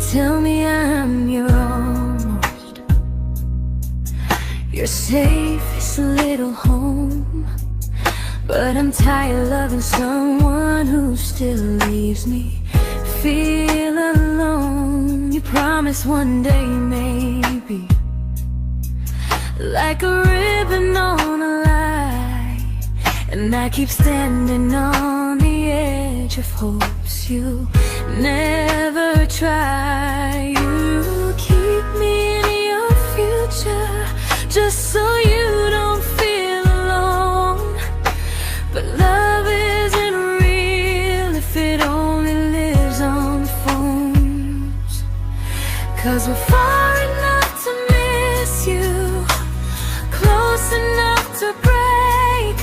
tell me I'm your almost, your safest little home. But I'm tired loving someone who still leaves me feel alone. You promise one day maybe, like a ribbon on a line, and I keep standing on the edge of hopes you never try. You keep me in your future just so you don't feel alone. But love isn't real if it only lives on phones. 'Cause we're far enough to miss you, close enough to break.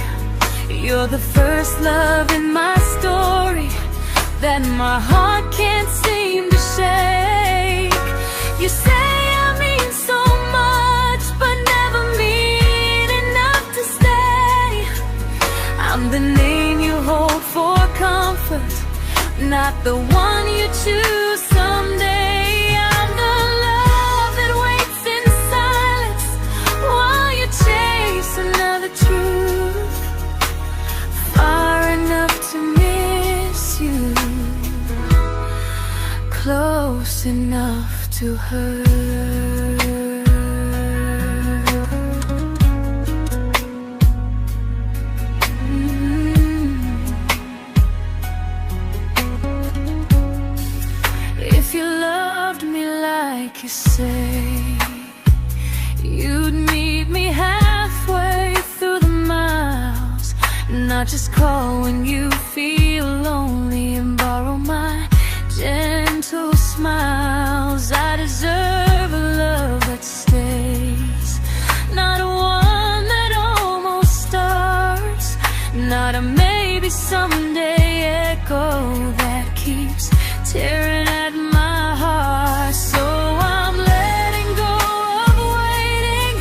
You're the first love in my story that my heart can't seem to shake. You say I mean so much, but never mean enough to stay. I'm the name you hold for comfort, not the one you choose someday. I'm the love that waits in silence while you chase another truth. Far enough to miss you, close enough to hurt. If you loved me like you say, you'd meet me halfway through the miles, not just call when you feel lonely and borrow my gentle smiles. I deserve a love that stays, not a one that almost starts, not a maybe someday echo that keeps tearing at my heart. So I'm letting go of waiting,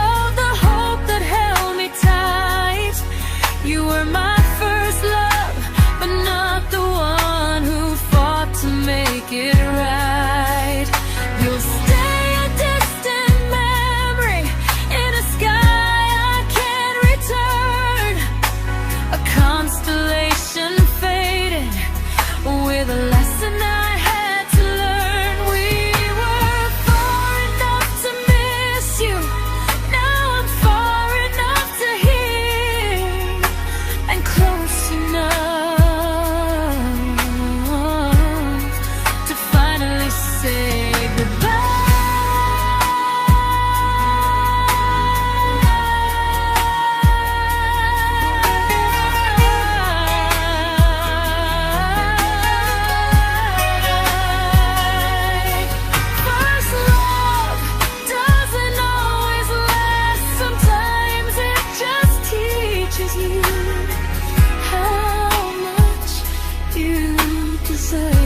of the hope that held me tight. You were my first love, but not the one who fought to make it right. You'll stay a distant memory in a sky I can't return, a constellation faded with a lesson I had to learn. We were far enough to miss you, now I'm far enough to hear, and close enough to finally say goodbye. First love doesn't always last, sometimes it just teaches you how much you deserve.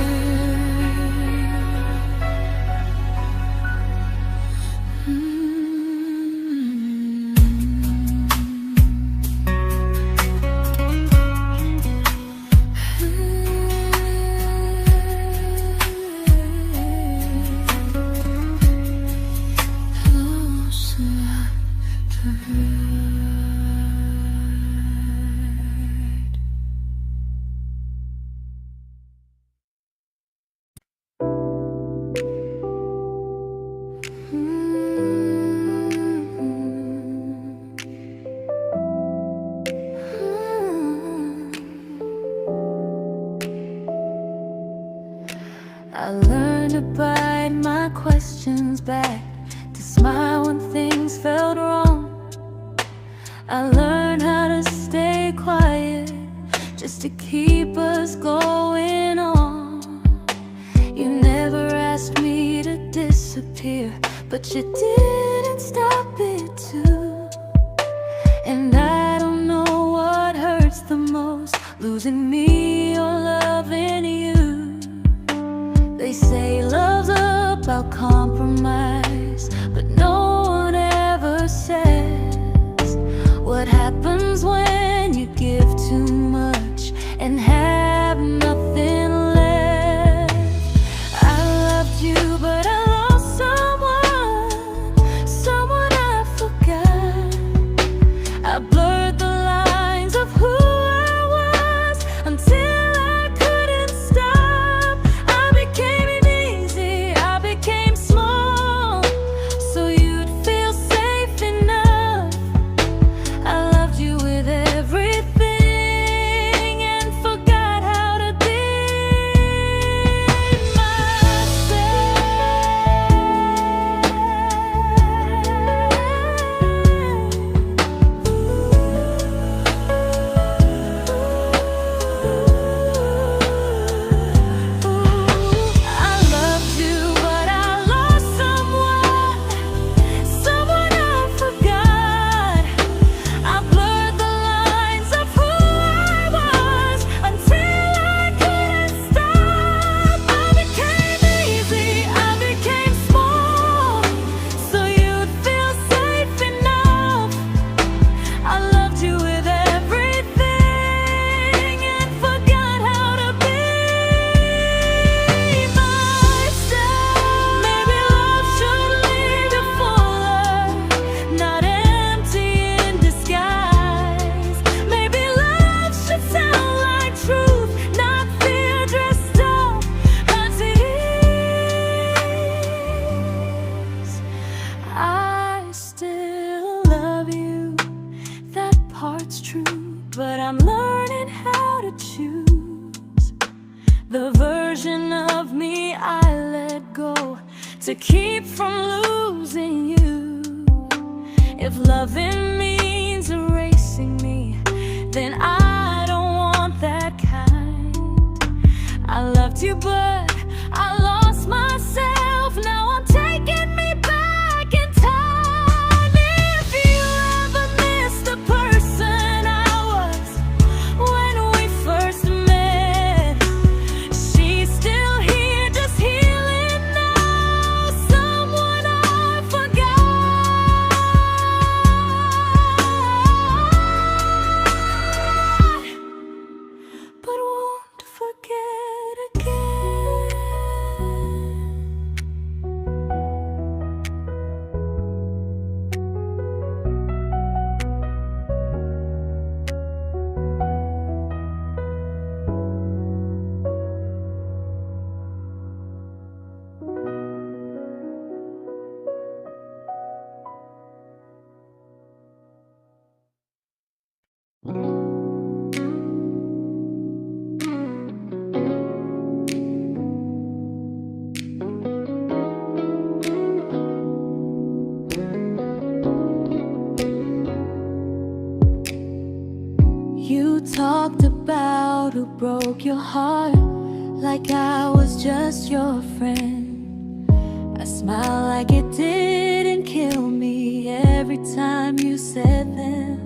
I learned to bite my questions back, to smile when things felt wrong. I learned how to stay quiet, just to keep us going on. You never asked me to disappear, but you didn't stop it too. And I don't know what hurts the most, losing me or loving you. They say love's about compromise, but no one ever says what happens when you give too much and have nothing left. I loved you to keep from losing you. If loving means erasing me, then I don't want that kind. I loved you, but I lost myself. Now I'm taking me back in time. If you ever miss the person I was when we first met, she's still here, just healing now. Someone I forgot, but won't forget again. You talked about who broke your heart, like I was just your friend. I smiled like it didn't kill me every time you said them.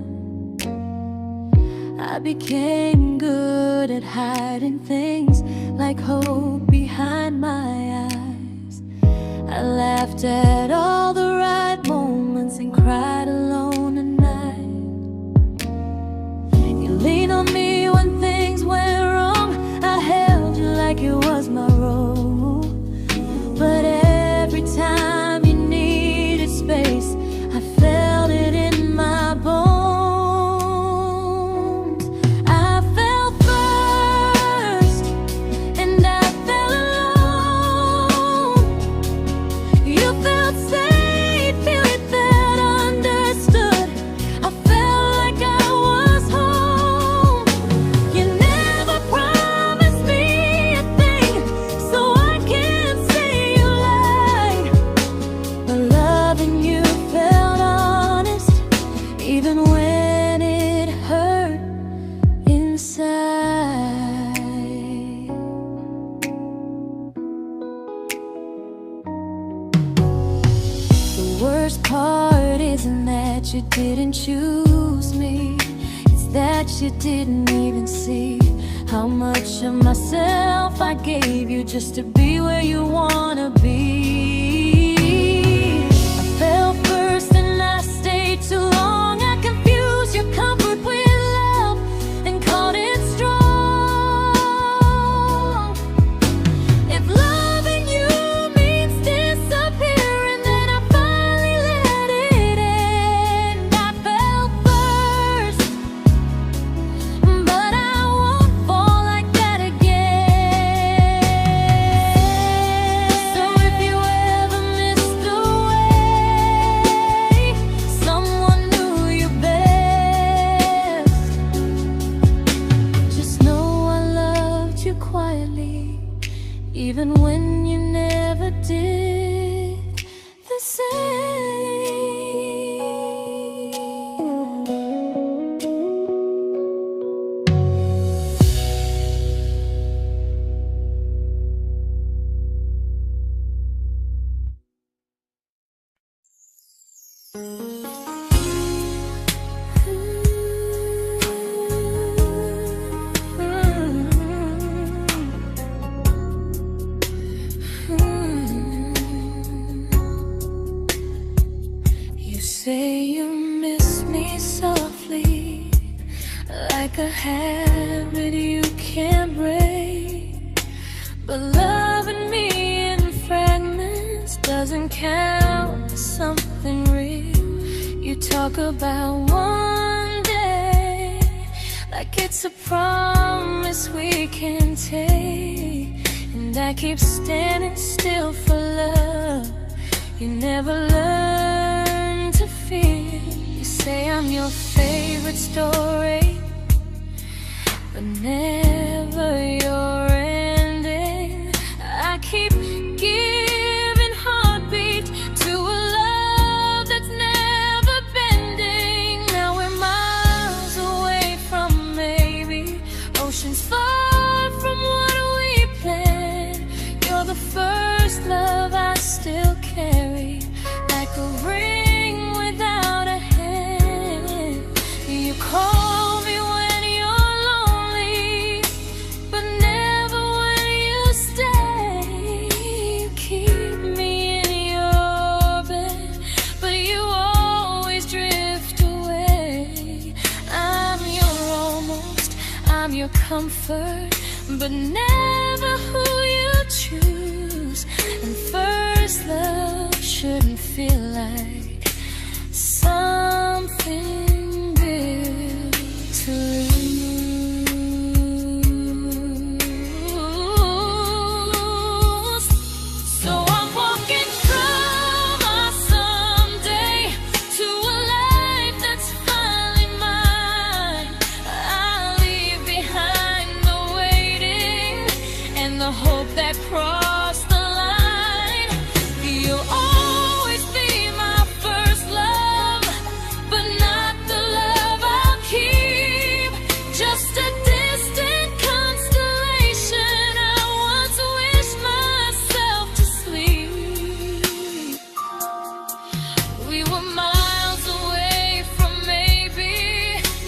I became good at hiding things like hope behind my eyes. I laughed at all the right moments and cried alone at night. You leaned on me when things went wrong. I held you like it was my role. But every time you needed space, I felt it in my bones. I fell first, and I fell alone. You felt safe, you felt understood. I felt like I was home. You never promised me a thing, so I can't say you lied. But loving you felt honest, even when it hurt inside. The worst part isn't that you didn't choose me, it's that you didn't even see how much of myself I gave you just to be where you wanna be. I fell first and I stayed too long. I confused your comfort with love and called it strong. If loving you means disappearing, then I finally let it end. I fell first, but I won't fall like that again. So if you ever missed the way someone knew you best, just know I loved you quietly, even when you never did the same. You say you miss me softly, like a habit you can't break. But loving me in fragments doesn't count as something real. You talk about one day like it's a promise we can take, and I keep standing still for love. You never learn to feel. You say I'm your favorite story, but never your ending. I keep giving heart a ring without a hand. You call me when you're lonely, but never when you stay. You keep me in your bed, but you always drift away. I'm your almost, I'm your comfort, but never who you choose. And first love shouldn't feel like something built to lose. So I'm walking from our someday to a life that's finally mine. I'll leave behind the waiting and the hope that crossed the line. You'll always be my first love, but not the love I'll keep. Just a distant constellation I once wished myself to sleep. We were miles away from maybe.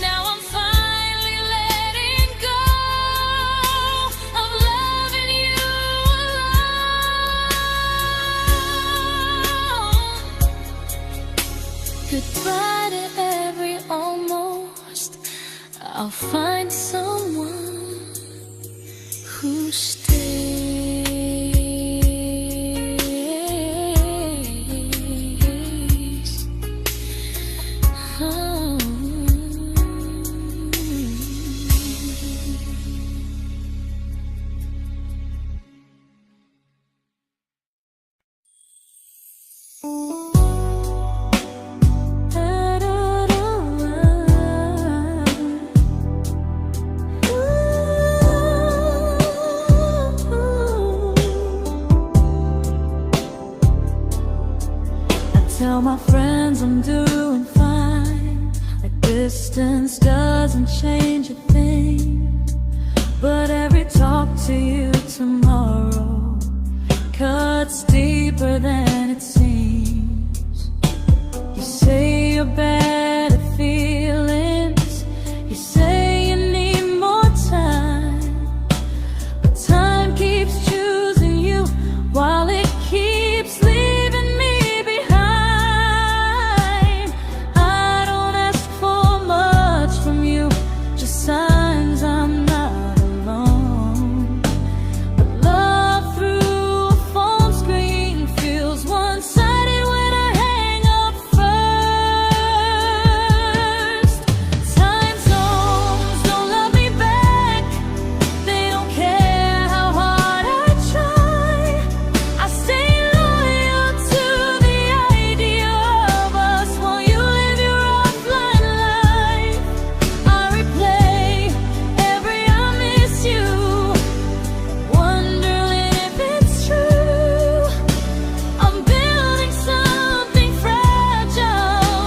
Now I'm finally letting go of loving you alone. Goodbye to every almost. I'll find someone who stays. Oh. Tell my friends I'm doing fine, like distance doesn't change a thing. But every talk to you tomorrow cuts deeper than it seems. You say you're bad at feelings, you say you need more time, but time keeps choosing you while it keeps leaving me behind. I don't ask for much from you, just signs I'm not alone. But love through a phone screen feels one-sided when I hang up first. Time zones don't love me back, they don't care how hard I try. I stay loyal to the idea of us while you live your offline life. I replay every I miss you, wondering if it's true. I'm building something fragile,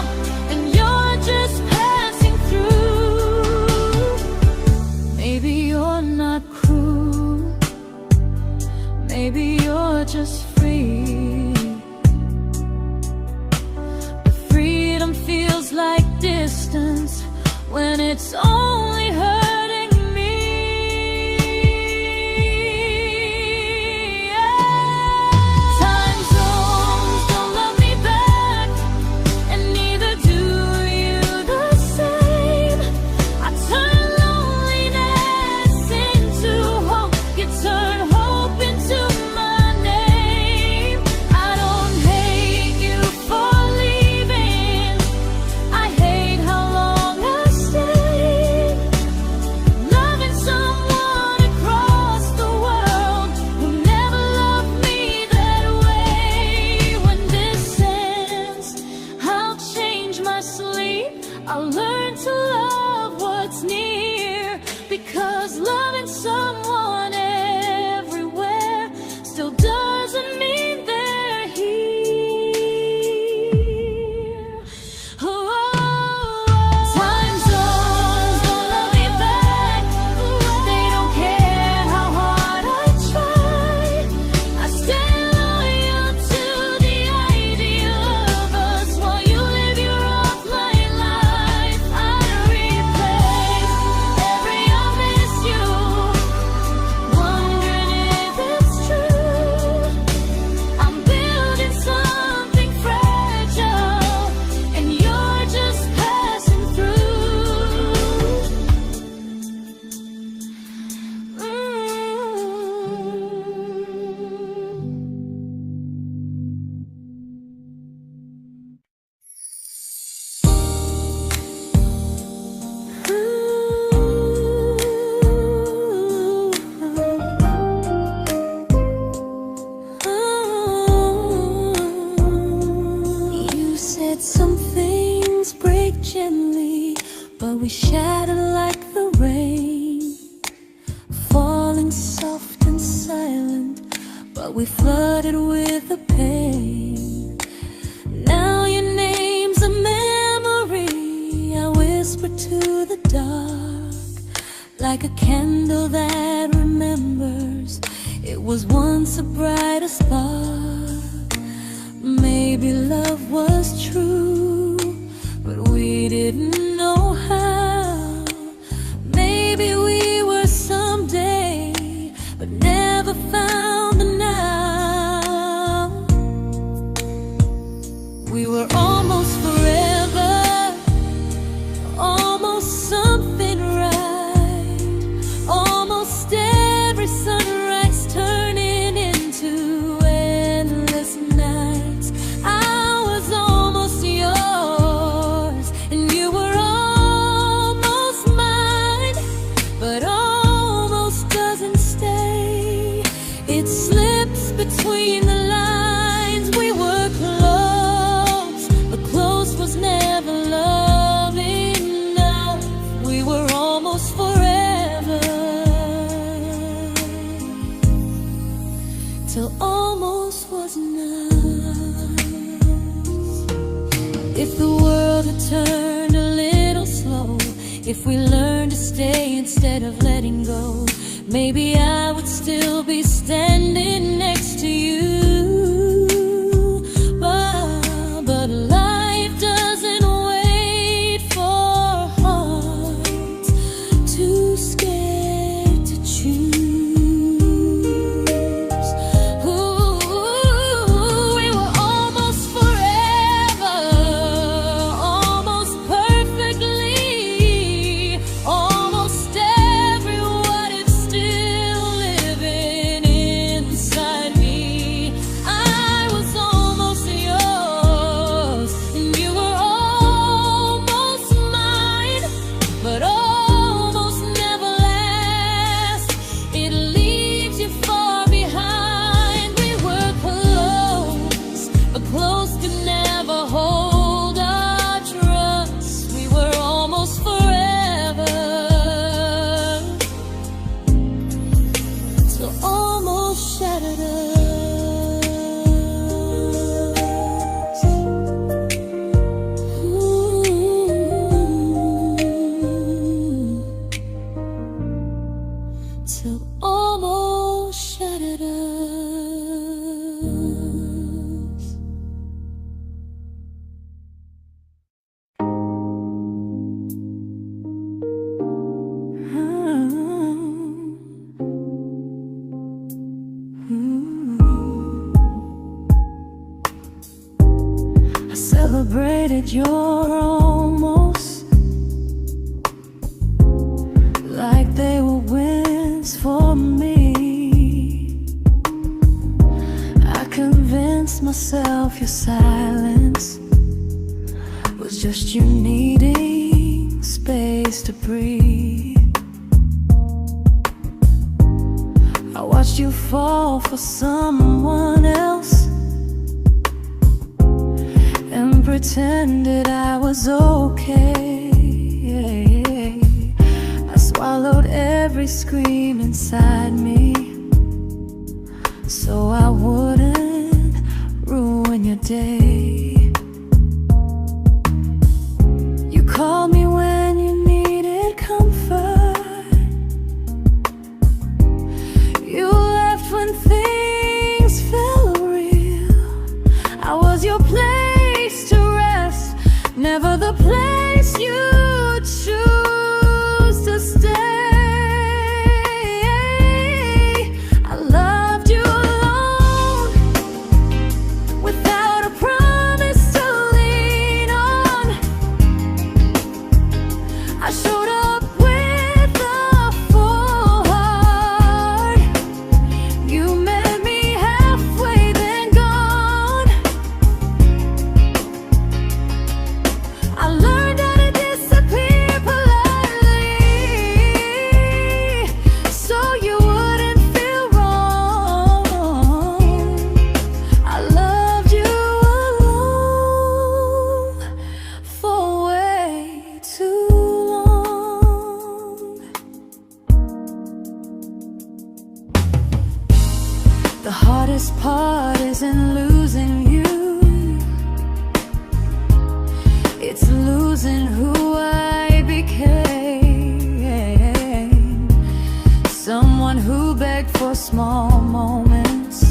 and you're just passing through. Maybe you're not cruel, maybe you're just free. But freedom feels like distance when it's only hurting me. Time zones don't love me back, and neither do you the same. I turn loneliness into hope, you turn hope into my name. I don't hate you for leaving, I hate how long I stayed. we shattered like the rain, falling soft and silent, but we flooded with the pain. Now your name's a memory I whisper to the dark, like a candle that remembers it was once a brighter spark. Maybe love was true, but we didn't know how. Maybe we were someday, but never found the now. We were almost forever, almost something right, almost every sunrise turning into endless nights. I was almost yours, and you were almost mine, but almost doesn't stay. It slips between the lines. We were close, but close was never love enough. We were almost forever, till almost was enough. If the world had turned a little slow, if we learned to stay instead of letting go, maybe I would still be standing next to you. But life doesn't wait for hearts too scared to choose. Ooh, we were almost forever, almost perfectly, almost every what if still living inside me. I was almost yours, and you were almost mine, but almost never lasts. It leaves you far behind. We were close, but close could never hold our trust. We were almost forever, till almost shattered us. Ooh. Till almost shattered us. I celebrated your almost like they were wins for me. I convinced myself your silence was just you needing space to breathe. I watched you fall for someone else and pretended I was okay. I swallowed every scream inside me so I wouldn't ruin your day. You called me when you needed comfort. You left when things felt real. I was your place to rest, never the place you choose to stay. I loved you alone, without a promise. heart isn't losing you, it's losing who I became. Someone who begged for small moments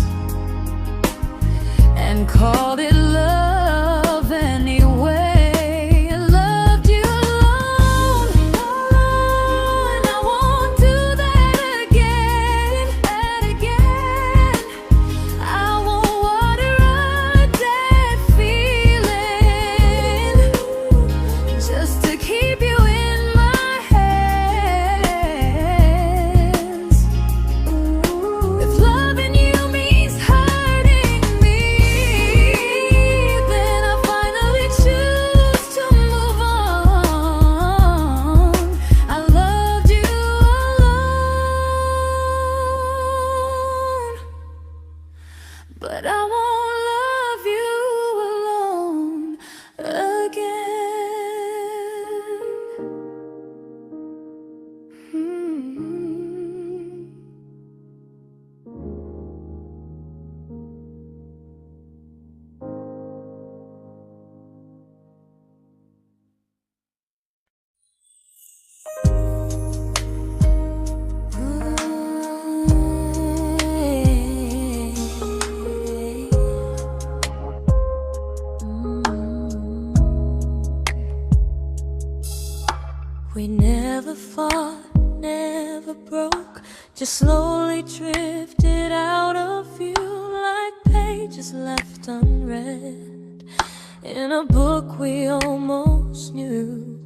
and called it love anyway. Loved you alone, alone. I won't do that again, and again. I won't water a dead feeling just to keep you in my hands. If loving you means hurting me, then I finally choose to move on. I loved you alone, but I won't love you alone again. We never fought, never broke, just slowly drifted out of view like pages left unread in a book we almost knew.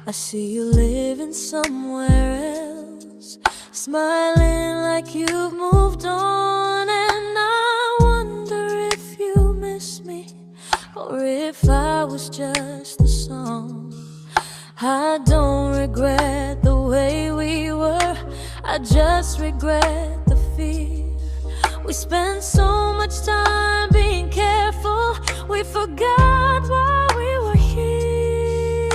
I see you living somewhere else, smiling like you've moved on, and I wonder if you miss me or if I was just a song. I don't regret the way we were, I just regret the fear. We spent so much time being careful, we forgot why we were here.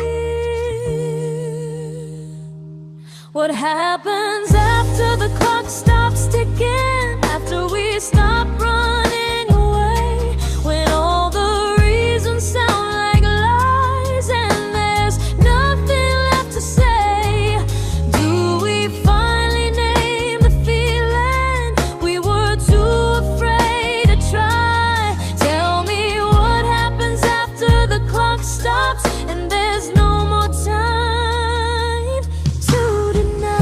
What happens after the clock stops ticking, after we stop running away, when all the reasons sound like lies and there's nothing left to say? Do we finally name the feeling we were too afraid to try? Tell me what happens after the clock stops and there's no more time to deny.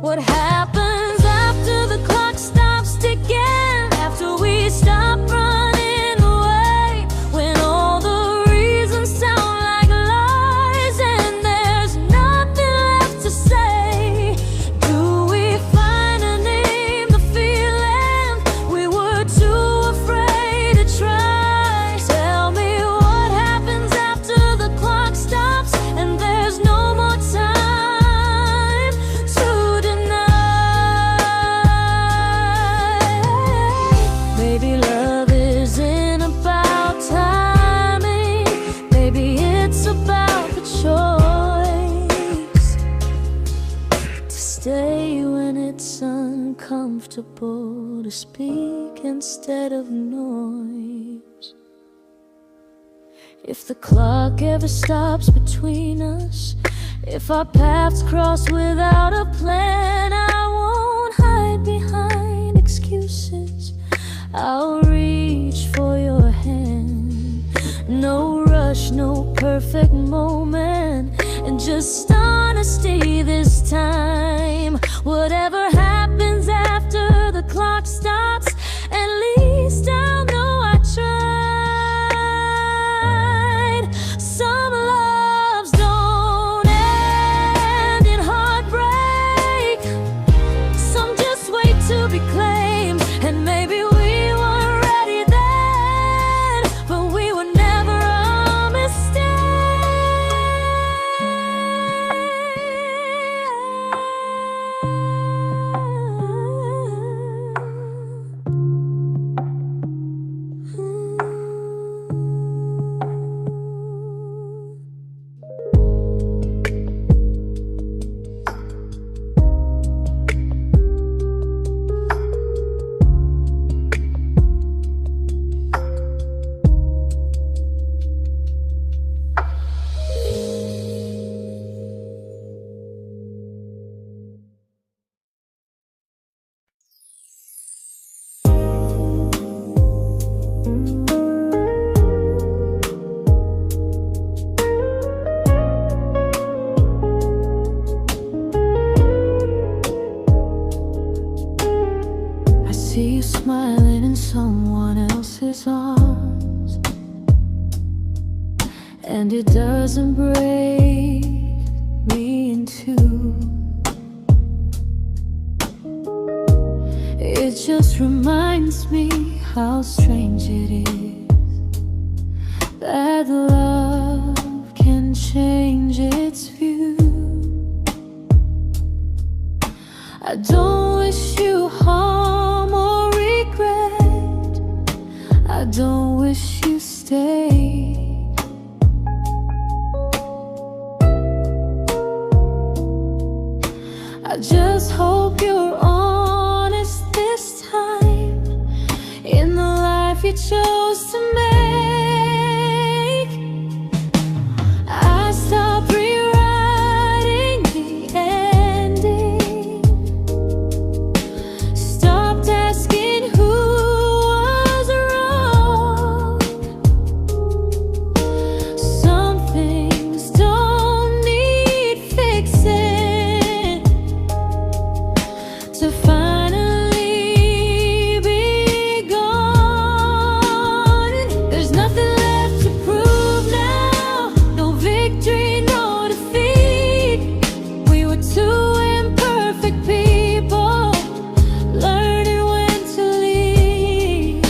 What happens after the clock stops ticking, after we stop running away, when all the reasons sound like lies and there's nothing left to say? Do we finally name the feeling we were too afraid to try? Tell me what happens after the clock stops and there's no more time to deny. Maybe love isn't about timing, maybe it's about the choice to stay when it's uncomfortable, to speak instead of noise. If the clock ever stops between us, if our paths cross without a plan, I won't hide behind excuses, I'll reach for your hand. No rush, no perfect moment, and just honesty this time. Whatever happens after the clock stops, at least I'll know I tried. Some loves don't end in heartbreak, some just wait to be claimed, and maybe we weren't ready then, but we were never a mistake. and it doesn't break me in two. It just reminds me how strange it is that love can change its view. I don't wish you harm or regret. I don't wish you stayed. I just hope you're honest this time in the life you chose to make. I stopped rewriting the ending, stopped asking who was wrong. Some things don't need fixing to finally be gone. There's nothing left to prove now, no victory, no defeat. We were two imperfect people, learning when to leave.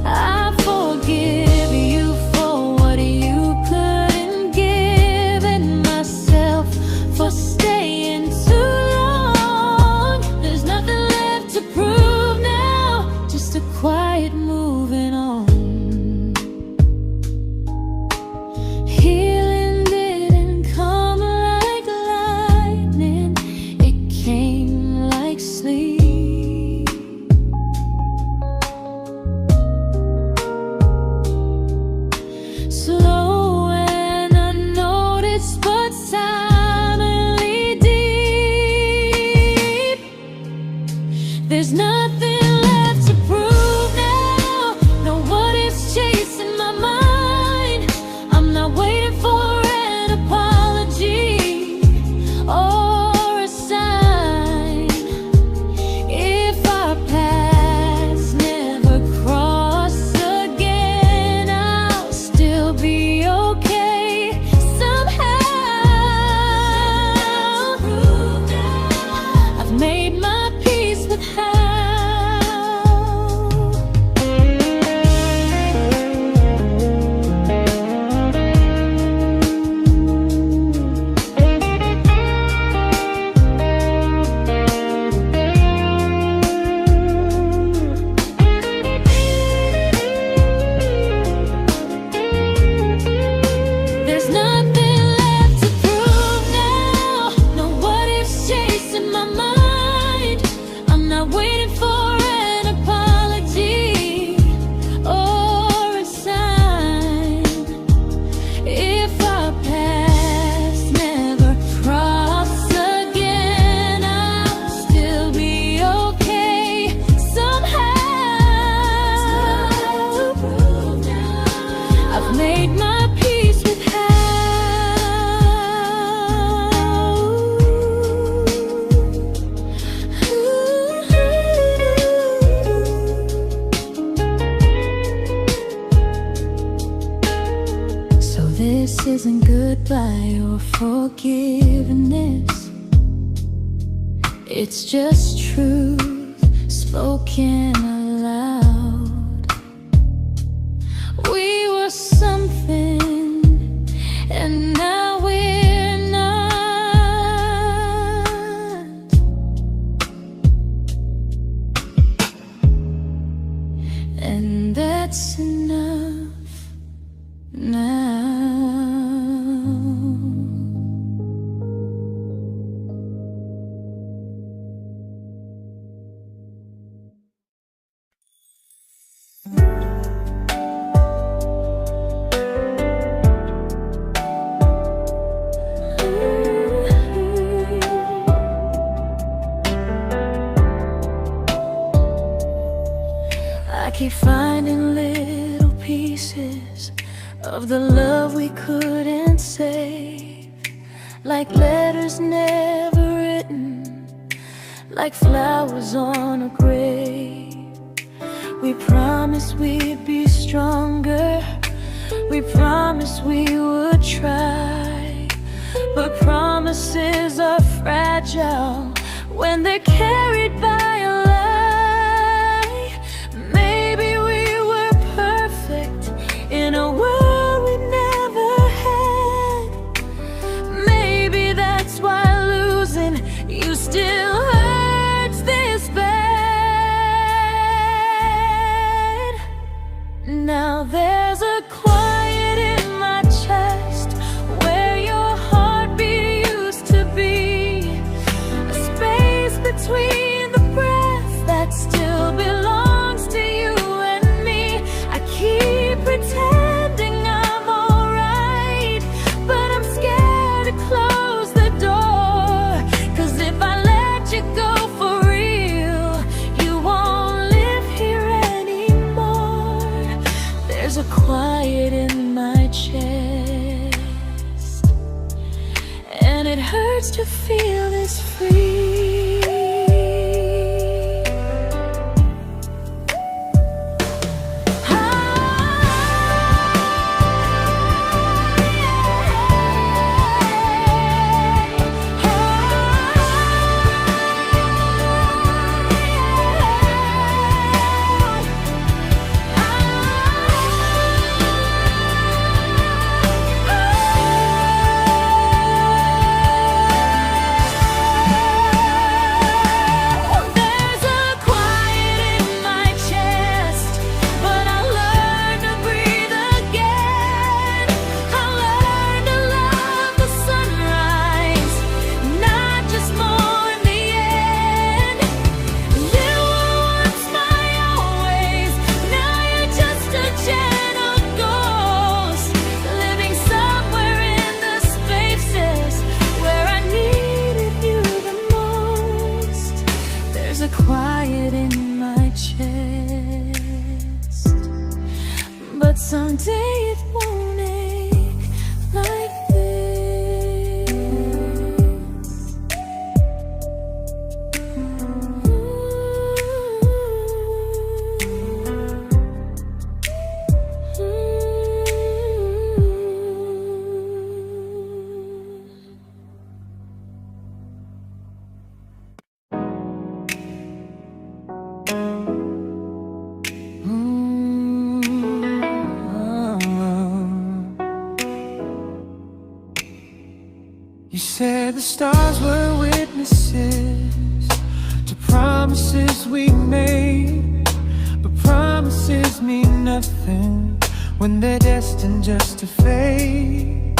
I forgive you for what you couldn't give, and myself for staying too long. There's nothing left to prove now, just a quiet moving on. Healing didn't come like lightning, it came like sleep. Slow and unnoticed, but silently deep. There's nothing left to prove now, no what ifs chasing my mind. I'm not waiting for an apology or a sign. If our paths never cross again, I'll still be okay somehow. I've made my peace with how. There's nothing left to prove now, no what ifs chasing my mind. I'm not waiting for an apology or a sign. If our paths never cross again, I'll still be okay somehow. I've made my peace with how. So this isn't goodbye or forgiveness, it's just truth spoken aloud. We were something, and now we're not. And that's enough now. I keep finding little pieces of the love we couldn't save, like letters never written, like flowers on a grave. We promised we'd be stronger, We promised we would try, but promises are fragile when they're carried by a lie. Maybe we were perfect in a world we never had. Maybe that's why losing you still hurts this bad. Now there's a quiet in my chest where your heartbeat used to be, a space between the breath that still belongs to you and me. I keep pretending I'm alright, but I'm scared to close the door, 'cause if I let you go for real, you won't live here anymore. There's a quiet in my chest, and it hurts to feel this free. Quiet in my chest, but someday it won't ache like this. You said the stars were witnesses to promises we made, but promises mean nothing when they're destined just to fade.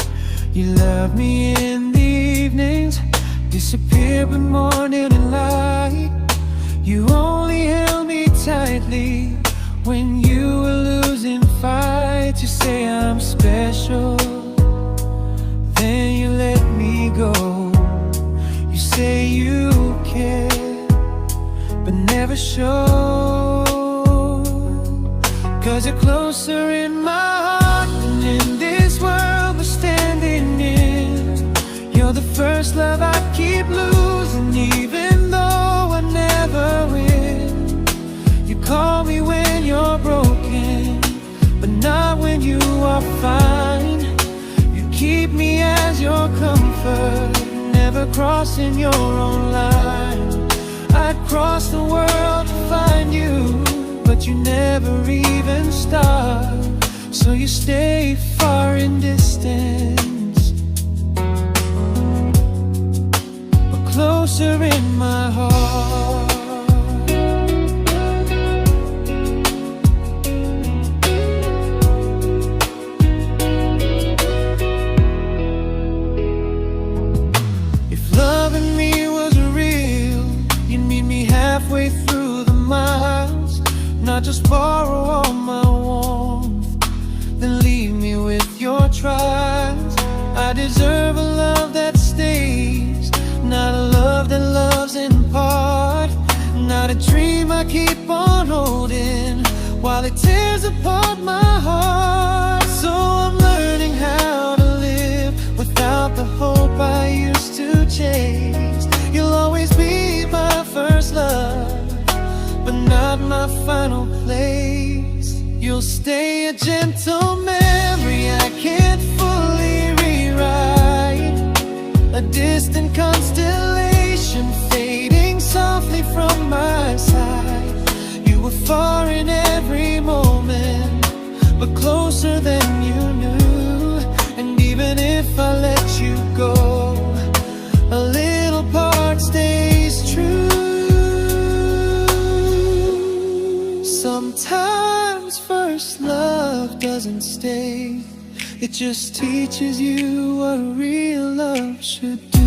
You love me in the evenings, disappear when morning and light. You only held me tightly when you were losing fights. You say I'm special, then you let me go. You say you care, but never show, 'cause you're closer in my heart than in this world we're standing in. You're the first love I keep losing, even though I never win. You call me when you're broken, but not when you are fine. Keep me as your comfort, never crossing your own line. I'd cross the world to find you, but you never even start. So you stay far in distance, but closer in my heart. Halfway through the miles, not just borrow all my warmth, then leave me with your trials. I deserve a love that stays, not a love that loves in part, not a dream I keep on holding while it tears apart my heart. So I'm learning how to live without the hope I used to chase. You'll always be my first love, but not my final place. You'll stay a gentle memory mistake. It just teaches you what real love should do.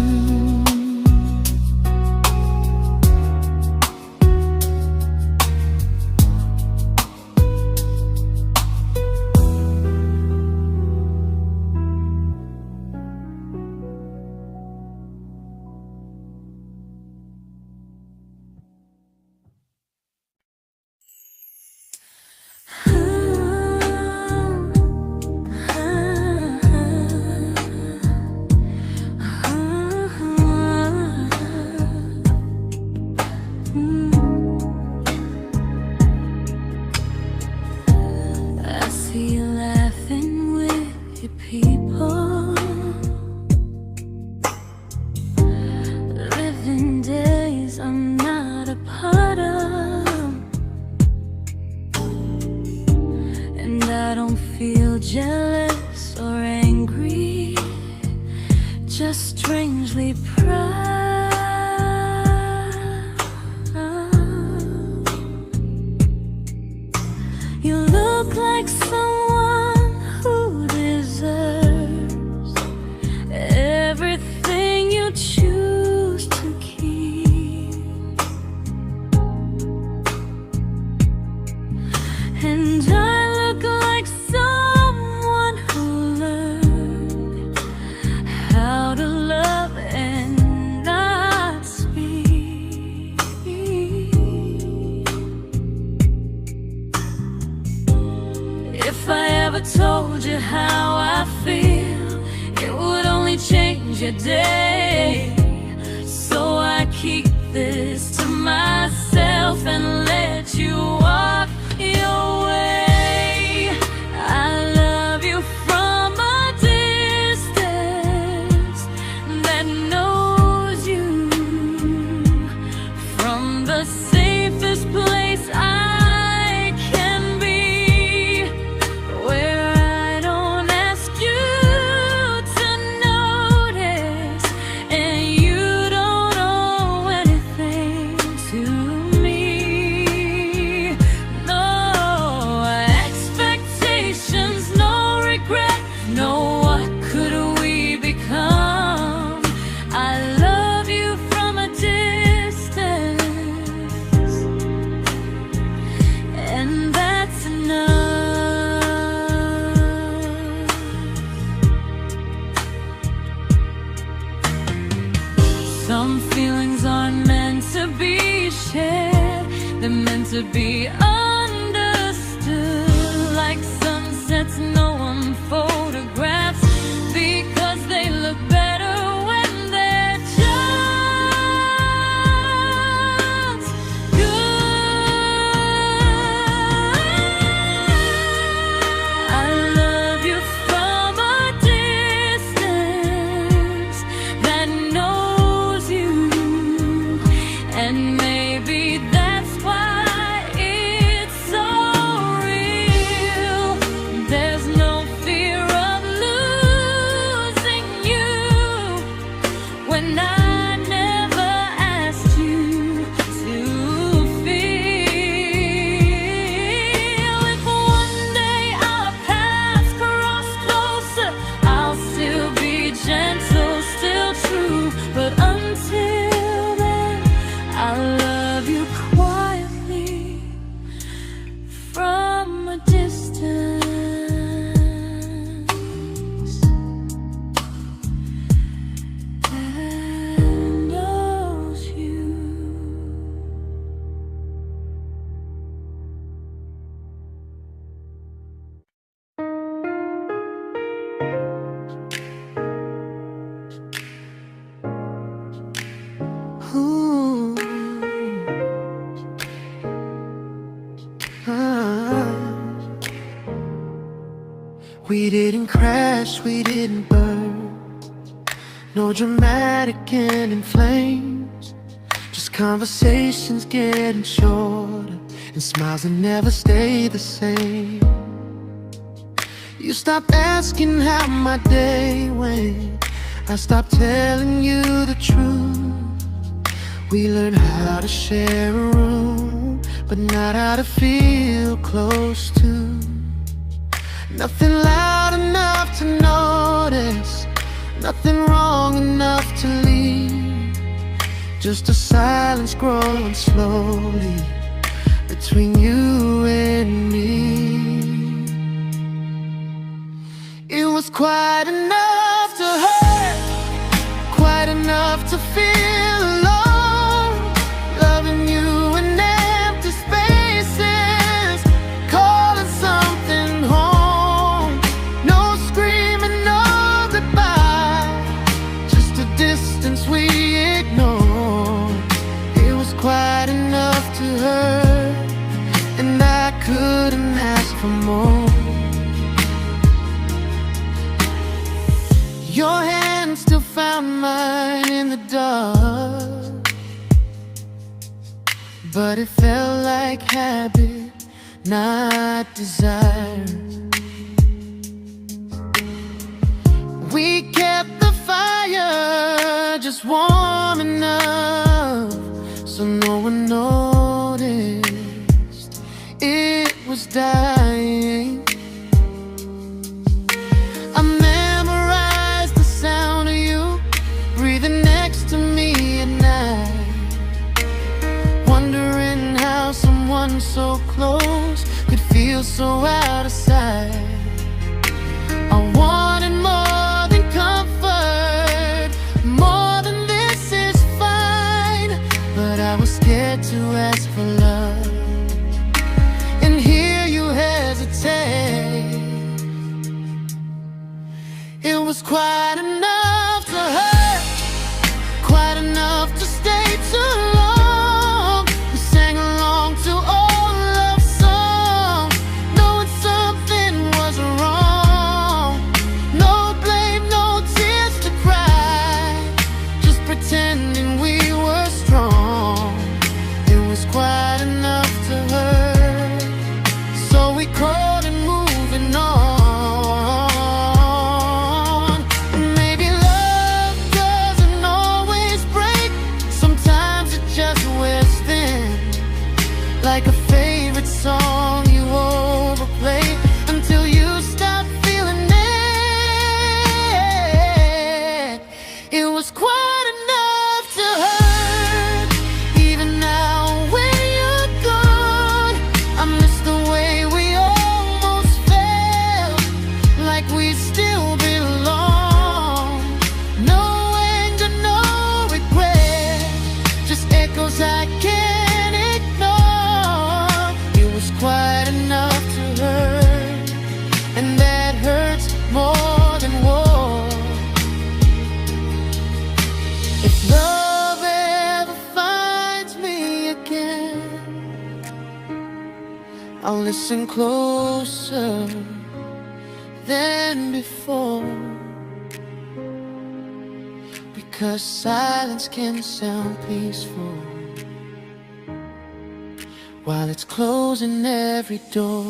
Jealous or angry, just strangely proud. You look like someone who deserves everything you choose to keep, and I look like someone who learned how to love and not speak. If I ever told you how I feel, it would only change your day. So I keep this to myself and let you walk your way. I love you from a distance that knows you, from the safest place I can be, where I don't ask you to notice and you don't owe anything to me. No expectations, no regret, no what could we become. I love you from a distance, and that's enough. Some feelings aren't meant to be shared, they're meant to be understood, like sunsets no one photographs, because they look better when they're just good. I love you from a distance that knows you, and maybe that's why it's so real. There's no fear of losing you when I never asked you to feel. If one day our paths cross closer, I'll still be gentle, still true, but until then, I love you quietly from a distance that knows you. Ooh. Ah. We didn't crash, we didn't burn, no dramatic end in flames, just conversations getting shorter and smiles that never stay the same. You stopped asking how my day went, I stopped telling you the truth. We learned how to share a room, but not how to feel close to. Nothing loud enough to notice, nothing wrong enough to leave. Just a silence growing slowly between you and me. It was quite enough to hurt, quite enough to feel alone. Loving you in empty spaces, calling something home. No screaming, no goodbye, just a distance we ignored. It was quite enough to hurt, and I couldn't ask for more. Your hand still found mine in the dark, but it felt like habit, not desire. We kept the fire just warm enough so no one noticed it was dying. I memorized the sound of you breathing next to me at night, wondering how someone so close could feel so out of sight. I wanted more than comfort, more than this is fine, but I was scared to ask for love, and here you hesitate. It was quite enough to hurt, quite enough to stay too long. We sang along to old love songs, knowing something was wrong. No blame, no tears to cry, just pretending we were strong. It was quite enough to hurt, so we called and moving on. Maybe love doesn't always break, sometimes it just wears thin, like a favorite song you overplay until you stop feeling it. It was quite enough to hurt, even now when you're gone. I miss the way we almost felt, like we still belong. No anger, no regret, just echoes I can't ignore. It was quite enough to hurt, and that hurts more than war. If love ever finds me again, I'll listen closer than before, because silence can sound peaceful while it's closing every door.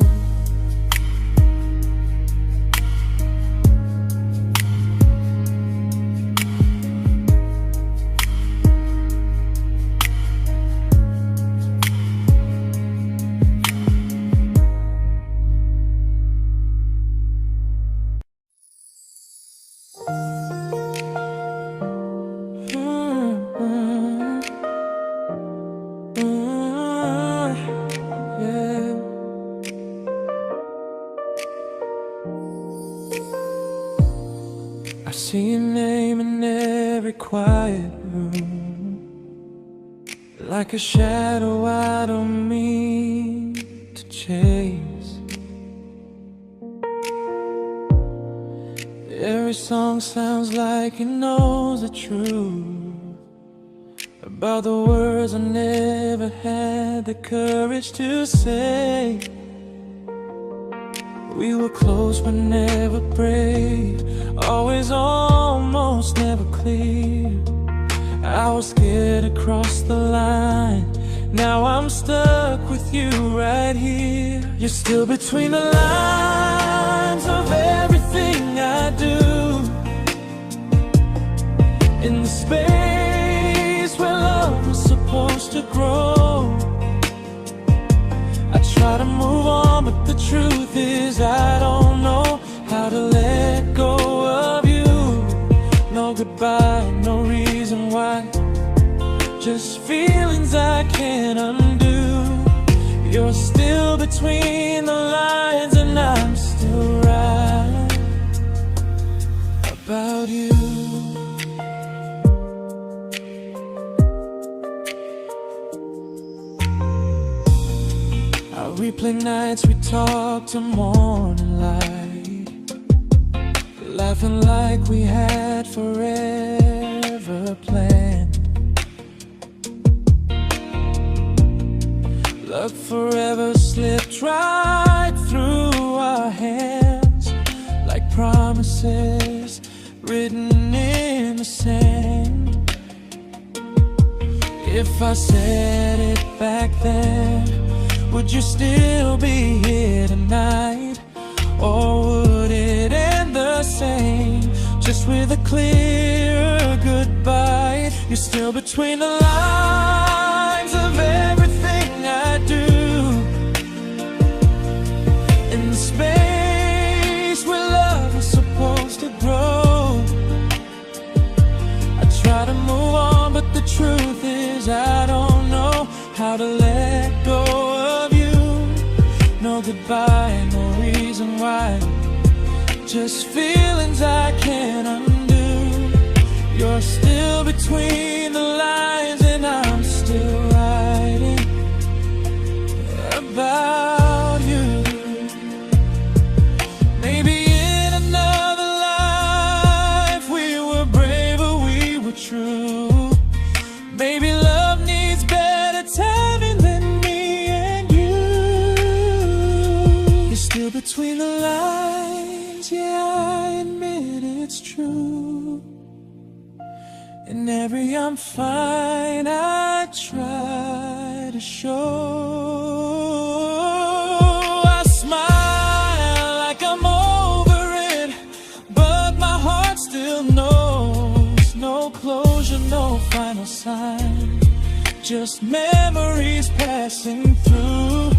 I see your name in every quiet room, like a shadow I don't mean to chase. Every song sounds like it knows the truth about the words I never had the courage to say. We were close but never brave, always almost never clear. I was scared to cross the line, now I'm stuck with you right here. You're still between the lines of everything I do, in the space where love was supposed to grow. I try to move on, but the truth is I don't know between the lines, and I'm still right about you. I replay nights we talk till morning light, laughing like we had forever planned. Luck forever slipped right through our hands, like promises written in the sand. If I said it back then, would you still be here tonight? Or would it end the same, just with a clear goodbye? You're still between the lines of everything I do, in the space where love is supposed to grow. I try to move on, but the truth is I don't know how to let go of you. No goodbye, no reason why, just feelings I can't undo. You're still between the lines, and I'm still writing about you. Maybe in another life we were braver, we were true. Maybe love needs better timing than me and you. You're still between the lines, yeah, I admit it's true. In every I'm fine I try to show. I smile like I'm over it, but my heart still knows. No closure, no final sign, just memories passing through.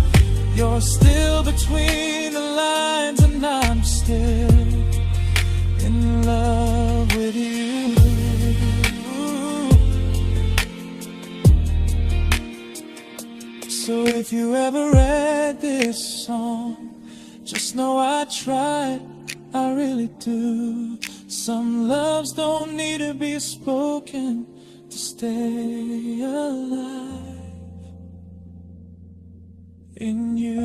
You're still between the lines, and I'm still in love with you. So if you ever read this song, just know I tried, I really do. Some loves don't need to be spoken to stay alive in you.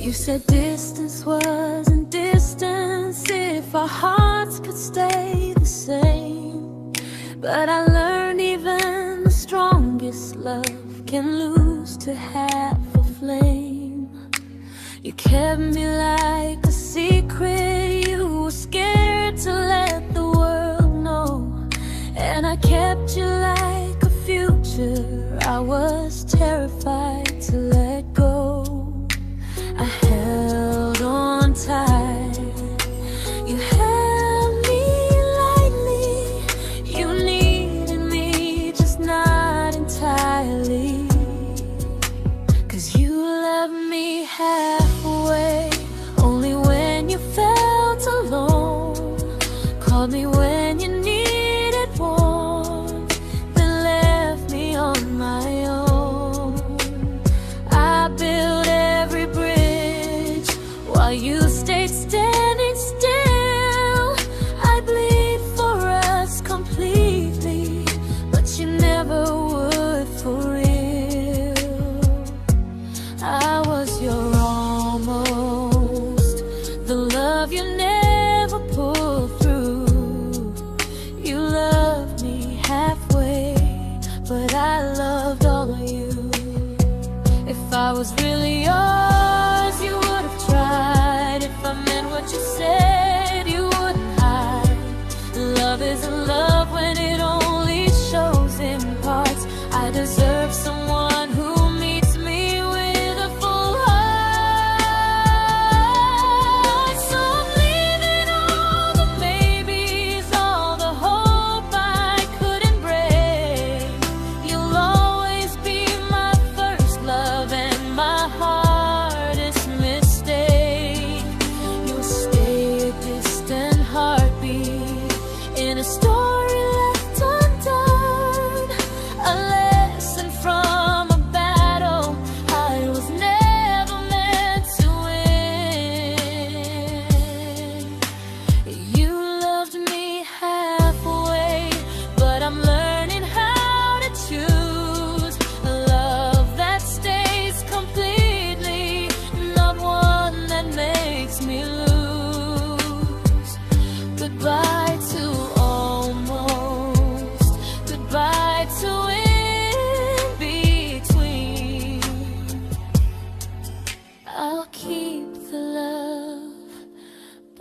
You said distance wasn't distance if our hearts could stay the same. But I learned even the strongest love can lose to half a flame. You kept me like a secret you were scared to let the world know. And I kept you like a future I was terrified to let go. I held on tight, you held me lightly. You needed me, just not entirely. 'Cause you loved me halfway, only when you felt alone. Called me when you needed warmth, then left me on my own. I built every bridge while you stayed standing still. I bleed for us completely, but you never would for real. I was your almost, the love you never pulled through. You loved me halfway, but I loved all of you. If I was really yours, you would have tried. If I meant what you said, you wouldn't hide. Love isn't love when it only shows in parts. I deserve someone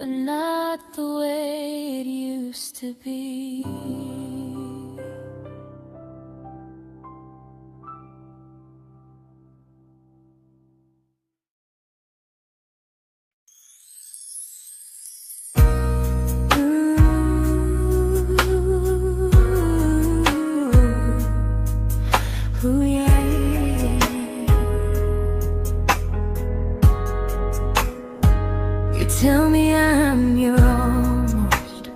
but not the way it used to be. Ooh, yeah, yeah. You tell me I'm your almost,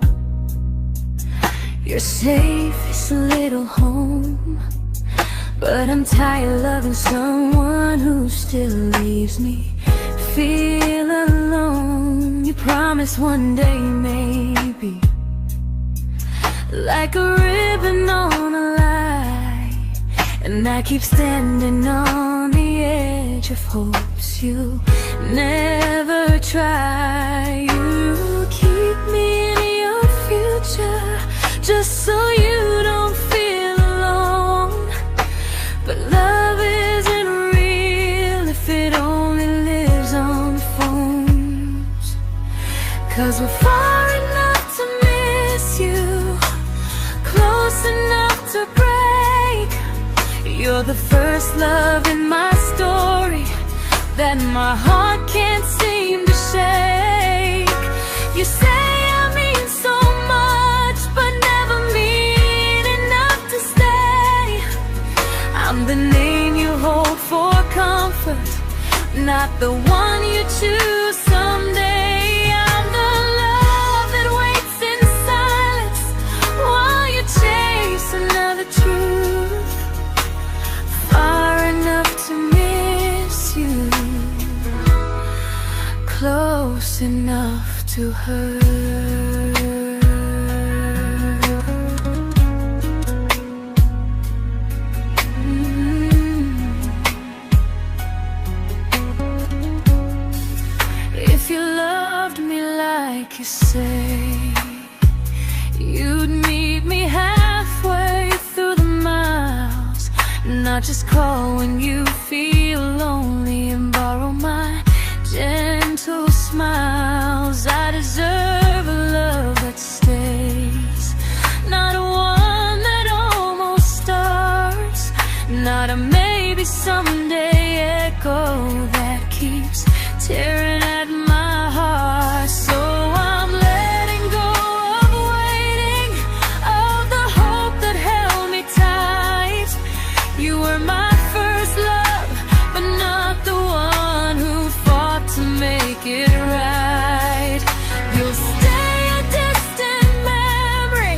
your safest little home, but I'm tired loving someone who still leaves me feel alone. You promise one day maybe, like a ribbon on a line, and I keep standing on the edge of hopes you never try. You keep me in your future just so you don't feel alone. But love isn't real if it only lives on phones. 'Cause we're far enough to miss you, close enough to break. You're the first love in my story that my heart can't seem to shake. You say I mean so much, but never mean enough to stay. I'm the name you hold for comfort, not the one you choose someday. I'm the love that waits in silence while you chase another truth. Far enough to miss you, close enough to hurt. If you loved me like you say, you'd meet me halfway through the miles, not just call when you feel lonely and borrow my gentle smiles. I deserve a love that stays, not one that almost starts, not a maybe someday echo that keeps tearing at my heart. So I'm letting go of waiting, of the hope that held me tight. You were my first love, but not the one who fought to make it right. You'll stay a distant memory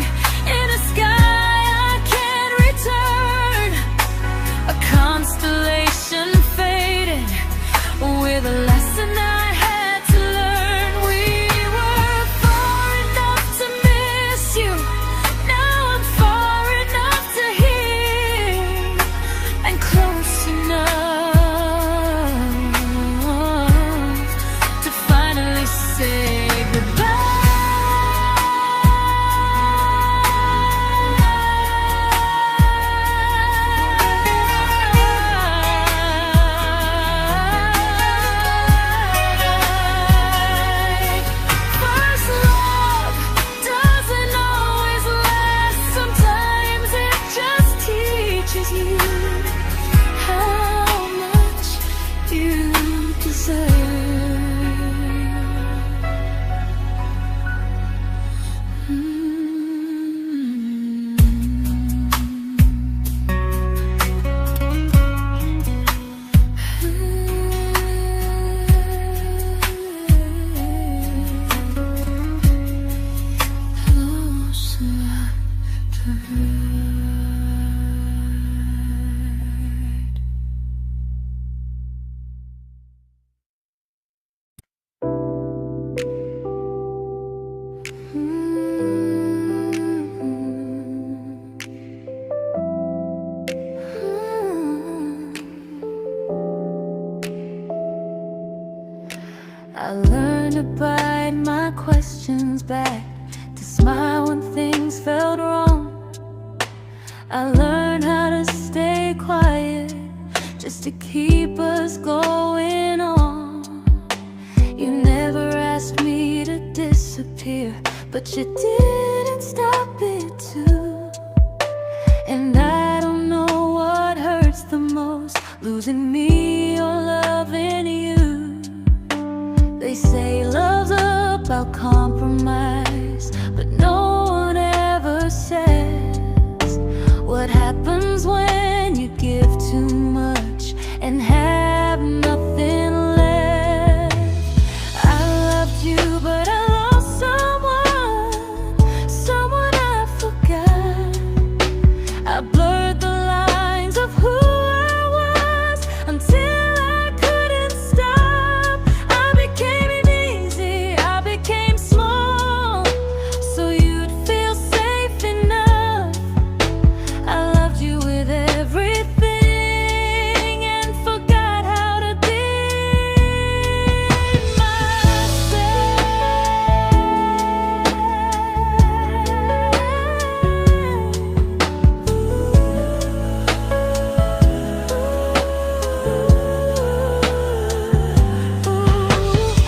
in a sky I can't return, a constellation fading with a lesson I had to learn. We were far enough to miss you, now I'm far enough to hear, and close enough to finally say first love doesn't always last. Sometimes it just teaches you how much you deserve. Close enough to hurt. I learned to bite my questions back, to smile when things felt wrong. I learned how to stay quiet just to keep us going on. You never asked me to disappear, but you didn't stop it too. And I don't know what hurts the most, losing me or loving you. They say love's about compromise, but no one ever says what happens when you give too much and have nothing left. I loved you, but I lost someone I forgot. I blurred the lines of who I was until I couldn't stop. I became easy, I became small, so you'd feel safe enough. I loved you with everything and forgot how to be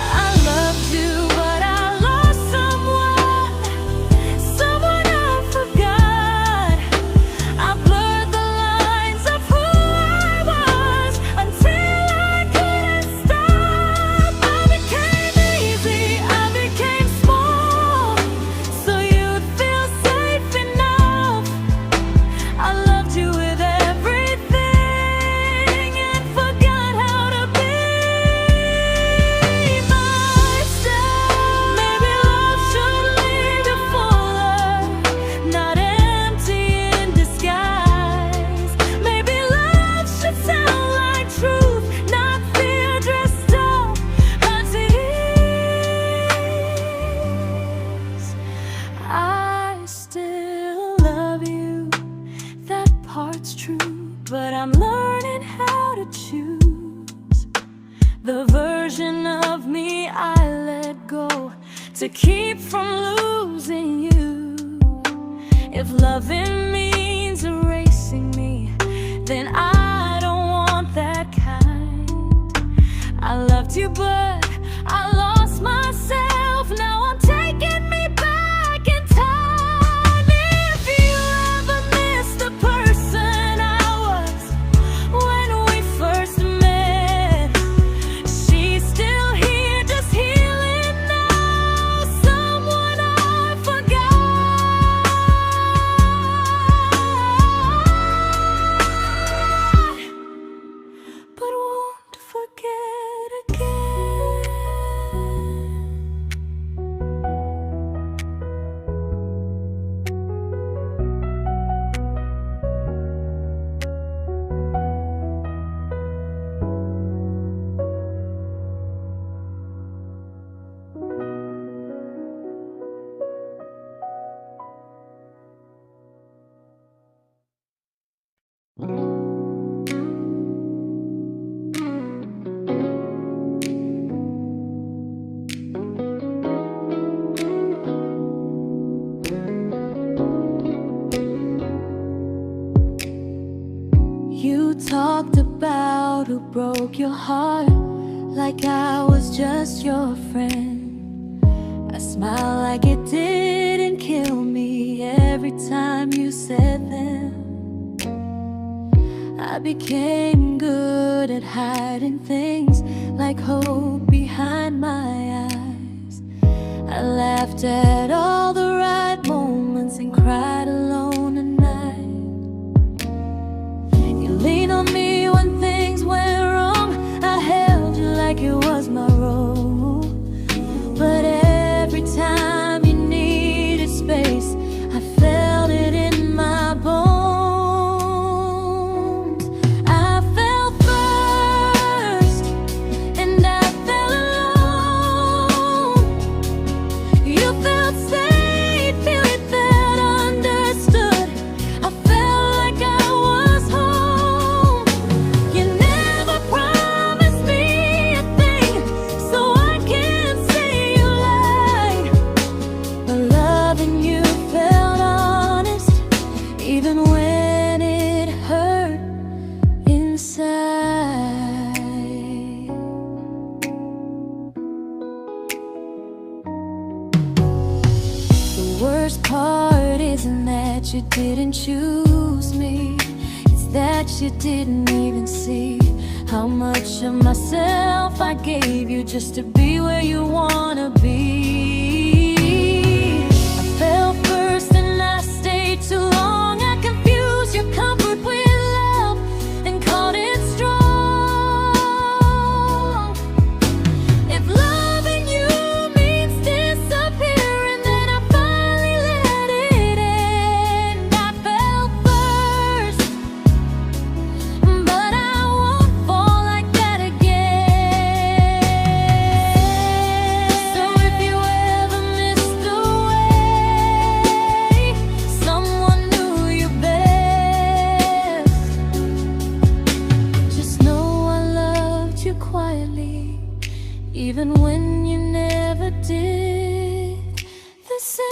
I loved you, but I lost someone I forgot. I blurred the lines of who I was until I couldn't stop. I became easy, I became small, so you'd feel safe enough. I loved you with everything and forgot how to be myself. Maybe love should leave you fuller, not empty in disguise. Maybe love should sound like truth, not fear dressed up as ease. I still love you, that part's true, but I'm learning how to choose the version of me I let go to keep from losing you. If loving means erasing me, then I don't want that kind. I loved you, but I lost myself. Now I'm taking me back in time. If you ever miss the person I was when we first met, she's still here, just healing now. Someone I forgot, but won't forget again. You talked about who broke your heart, like I was just your friend. I smile like it didn't kill me every time you said them. I became good at hiding things like hope behind my eyes. I laughed at all the right moments and cried alone at night. You leaned on me when things went wrong. I held you like it was my role. But every time you needed space, I felt it in my bones. I fell first, and I fell alone. You felt safe, you felt under worst part isn't that you didn't choose me, it's that you didn't even see how much of myself I gave you just to be where you wanna be. I fell first and I stayed too long. I confused your comfort with love and called it strong. If loving you means disappearing, then I finally let it end. I fell first, but I won't fall like that again. So if you ever missed the way someone knew you best, just know I loved you quietly, even when you never did the same.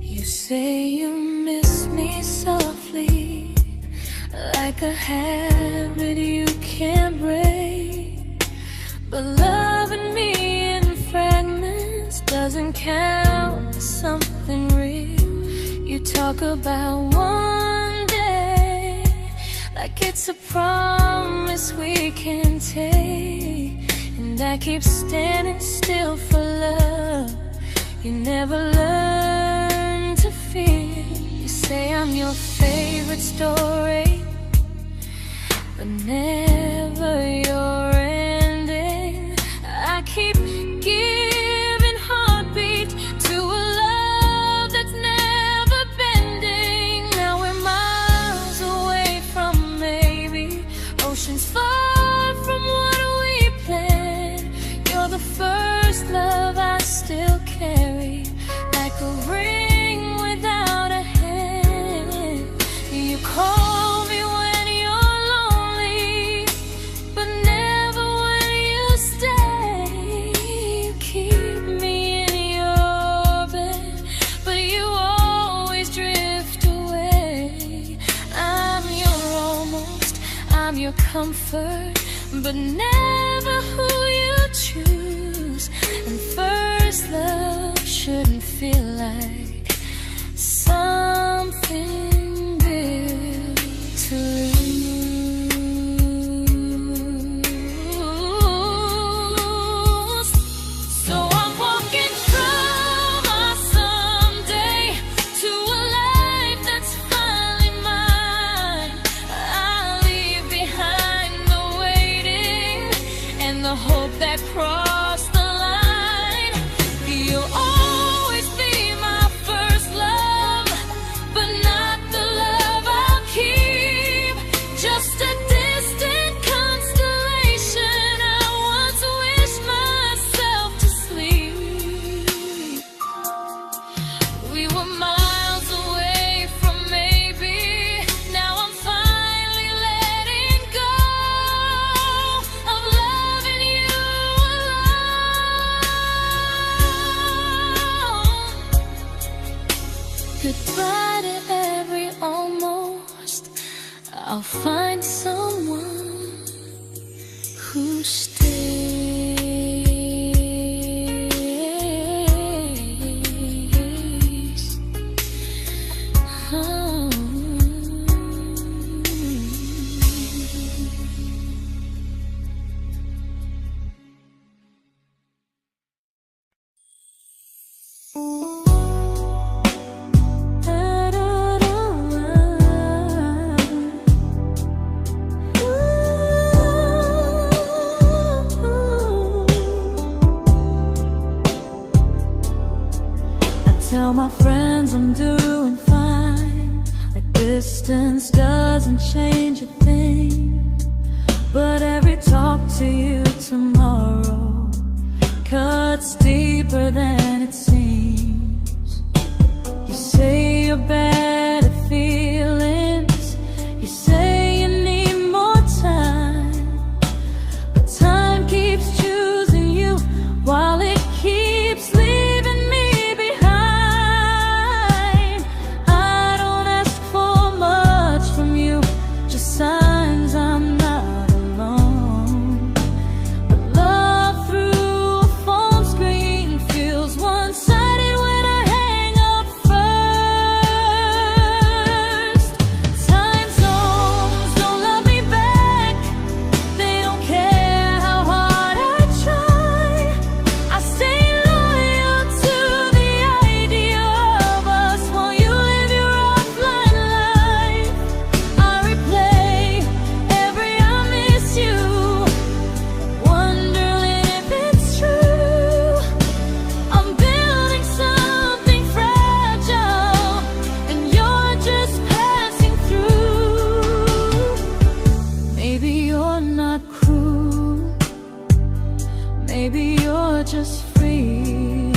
You say you miss me softly, like a habit you can't break. But loving me in fragments doesn't count as something real. You talk about one day like it's a promise we can take, and I keep standing still for love. You never learn to feel. You say I'm your favorite story, but never your ending. I keep giving heartbeat to a love that's never bending. Now we're miles away from maybe oceans far from what we planned. You're the first love I still carry, like a ring without a hand. You call me when you're lonely, but never when you stay. You keep me in your bed, but you always drift away. I'm your almost, I'm your comfort, but never who you choose. And first love shouldn't feel like something built to lose. So I'm walking through my someday to a life that's finally mine. I'll leave behind the waiting and the hope that crossed the line. You'll always be my first love, but not the love I'll keep. Just a distant constellation I once wished myself to sleep. We were miles away from maybe. Now I'm finally letting go of loving you alone. Goodbye to every almost. I'll find someone who stays. Oh. Tell my friends I'm doing fine, that distance doesn't change a thing. But every talk to you tomorrow cuts deeper than it seems. your better feelings. You say you need more time, but time keeps choosing you while it keeps leaving me behind. I don't ask for much from you, just signs I'm not alone. But love through a phone screen feels one-sided when I hang up first. Time zones don't love me back. They don't care how hard I try. I stay loyal to the idea of us while you live your offline life. I replay every I miss you, wondering if it's true. I'm building something fragile, and you're just passing through. Maybe you're not cruel, maybe you're just free.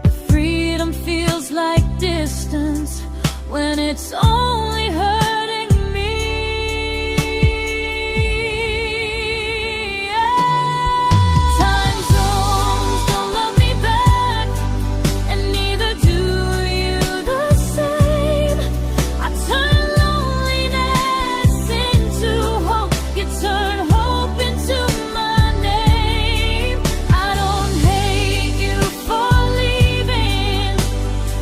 But freedom feels like distance when it's only hurting me. Time zones don't love me back, and neither do you the same. I turn loneliness into hope, you turn hope into my name. I don't hate you for leaving,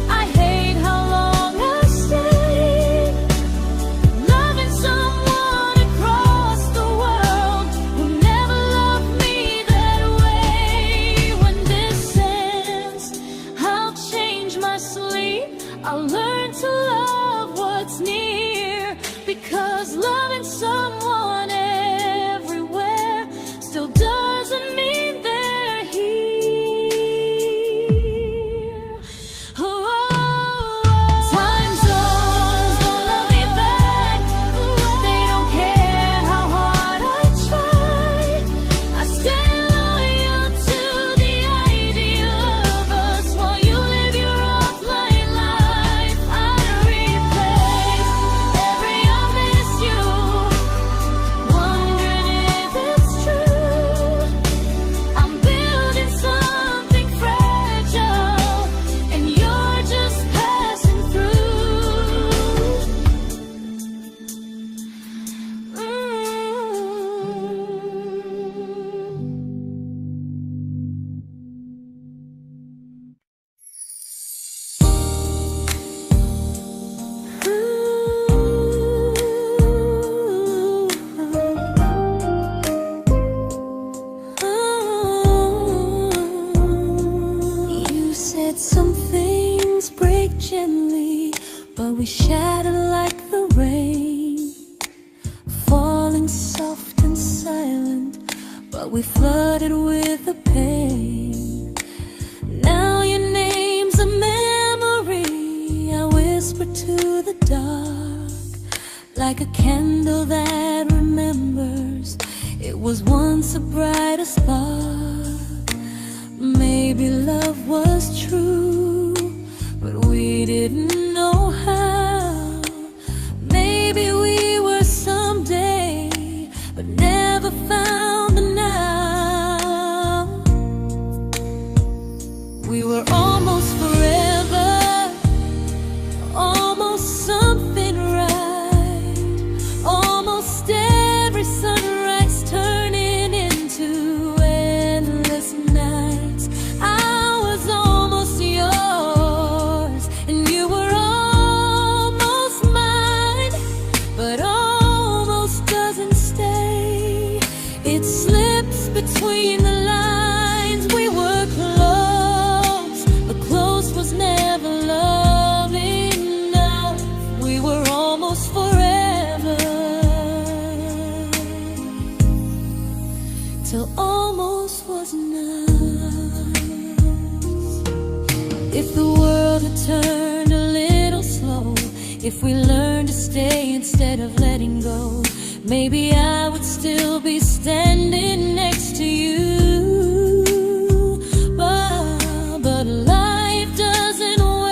I hate how long I stayed. Loving someone across the world who never loved me that way. When this ends, I'll change my sleep, I'll learn to love what's near, because loving someone everywhere still doesn't mean they're here. Time zones don't love me back. They don't care how hard I try. I stay loyal to the idea of us while you live your offline life. I replace every I miss you, wondering if it's true. I'm building something fragile, and you're just passing through. You said some things break gently, but we shatter like the rain, falling soft and silent, but we flooded with the pain. Now your name's a memory I whisper to the dark, like a candle that remembers it was once a brighter spark. Maybe love was true, but we didn't know how. Maybe we were someday, but never found the now. We were almost forever, almost something right, almost every sunrise turning into endless nights. I was almost yours, and you were almost mine, but almost doesn't stay. It slips between the lines. We were close, but close was never love enough. We were almost forever, till almost was enough. If the world had turned a little slow, if we learned to stay instead of letting go, maybe I would still be standing next to you. But life doesn't wait.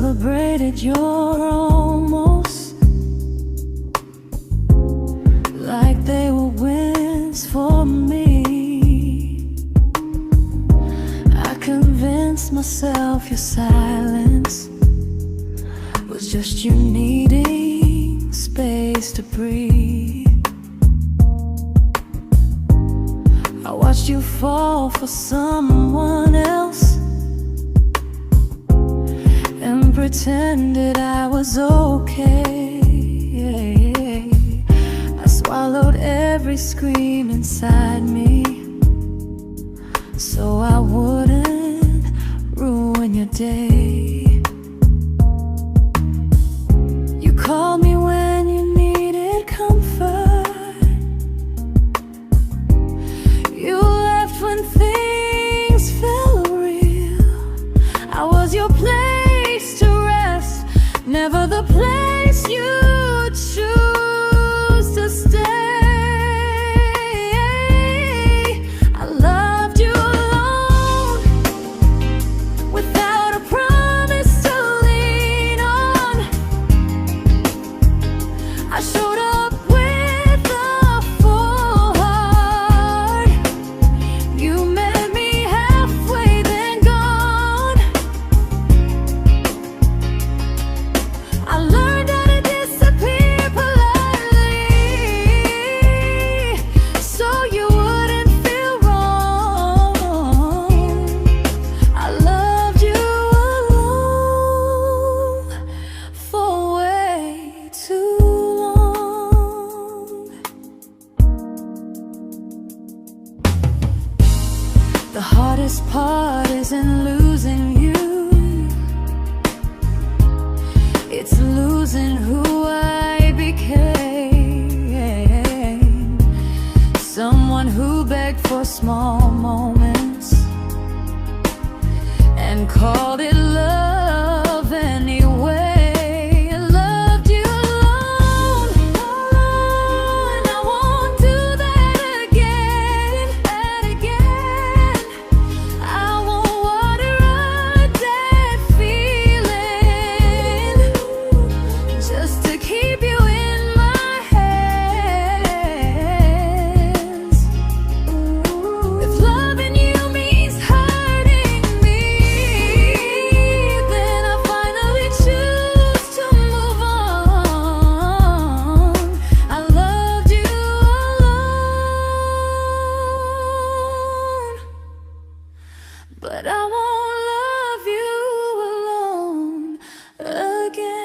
celebrated your almost like they were wins for me. I convinced myself your silence was just you needing space to breathe. I watched you fall for someone else and pretended I was okay. I swallowed every scream inside me so I wouldn't ruin your day. You called me when you needed comfort. You left when things felt real. I was your place to rest, never the place you choose to stay. I loved you alone, without a promise to lean on. I showed up with a full heart. You met me halfway, then gone. I learned how to disappear politely, so you wouldn't feel wrong. I loved you alone for way too long. The hardest part isn't losing you, it's losing who I became. Someone who begged for small moments and called it love anyway. I loved you alone, and I won't do that again. I won't water a dead feeling just to keep you in my hands. If loving you means hurting me, then I finally choose to move on. I loved you alone, but I won't love you alone again.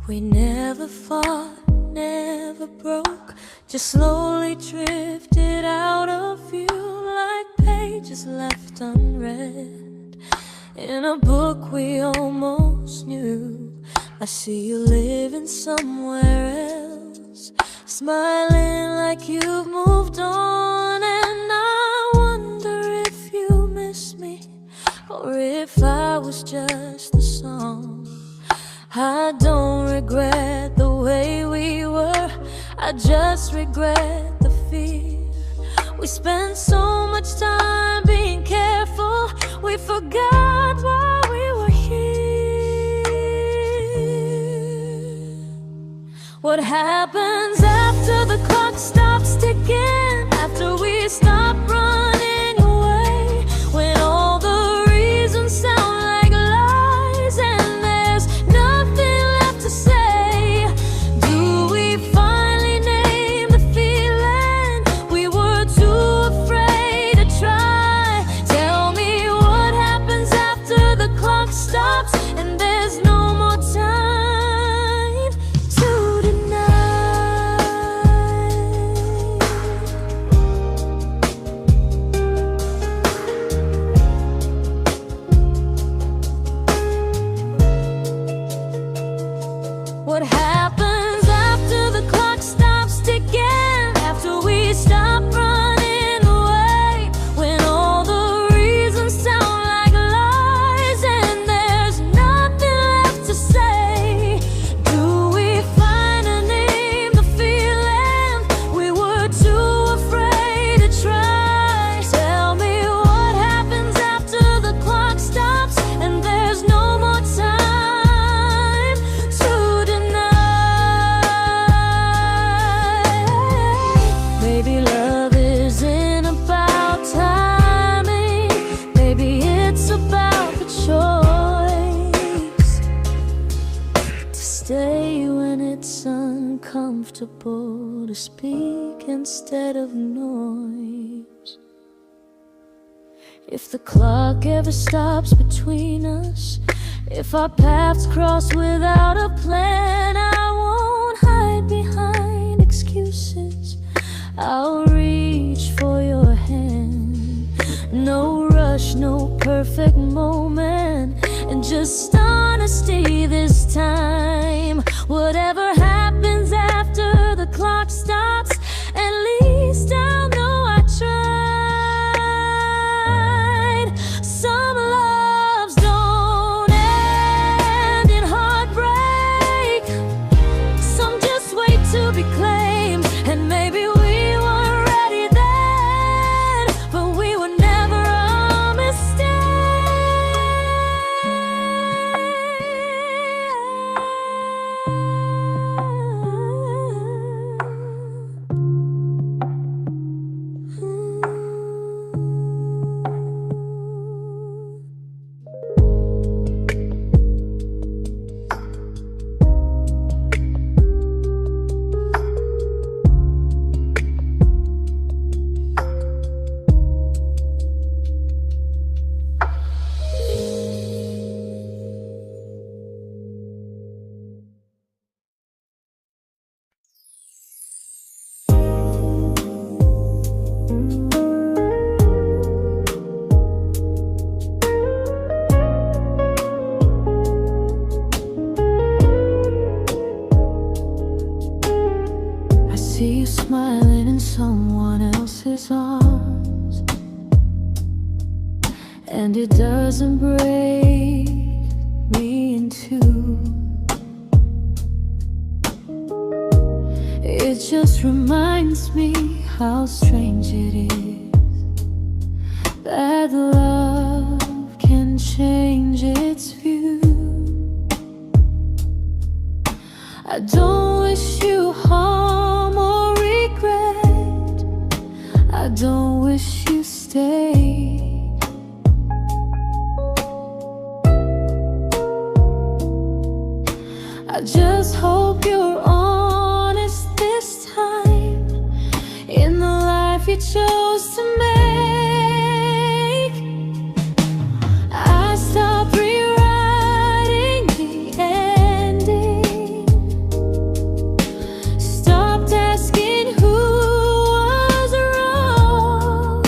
We never fought, never broke, just slowly drifted out of view like pages left unread in a book we almost knew. I see you living somewhere else, smiling like you've moved on, and I wonder if you miss me or if I was just the song. I don't regret the way we were, I just regret the fear. We spent so much time being careful, we forgot why we were here. What happens after the clock stops ticking, after we stop running away, when all the reasons sound like lies and there's nothing left to say? Do we finally name the feeling we were too afraid to try? Tell me what happens after the clock stops and there's no more time to deny. comfortable to speak instead of noise. If the clock ever stops between us, if our paths cross without a plan, I won't hide behind excuses. I'll reach for your hand. No rush, no perfect moment, and just honesty this time. Whatever happens after the clock stops, at least I'll know I tried. Some loves don't end in heartbreak, some just wait to be claimed. And maybe we weren't ready then, but we were never a mistake. I see you smiling in someone else's arms, and it doesn't break me in two. It just reminds me how strange it is that love can change its view. I don't wish you harm or regret, I don't wish you stay. I just hope you're honest this time in the life you chose to make. I stopped rewriting the ending, stopped asking who was wrong.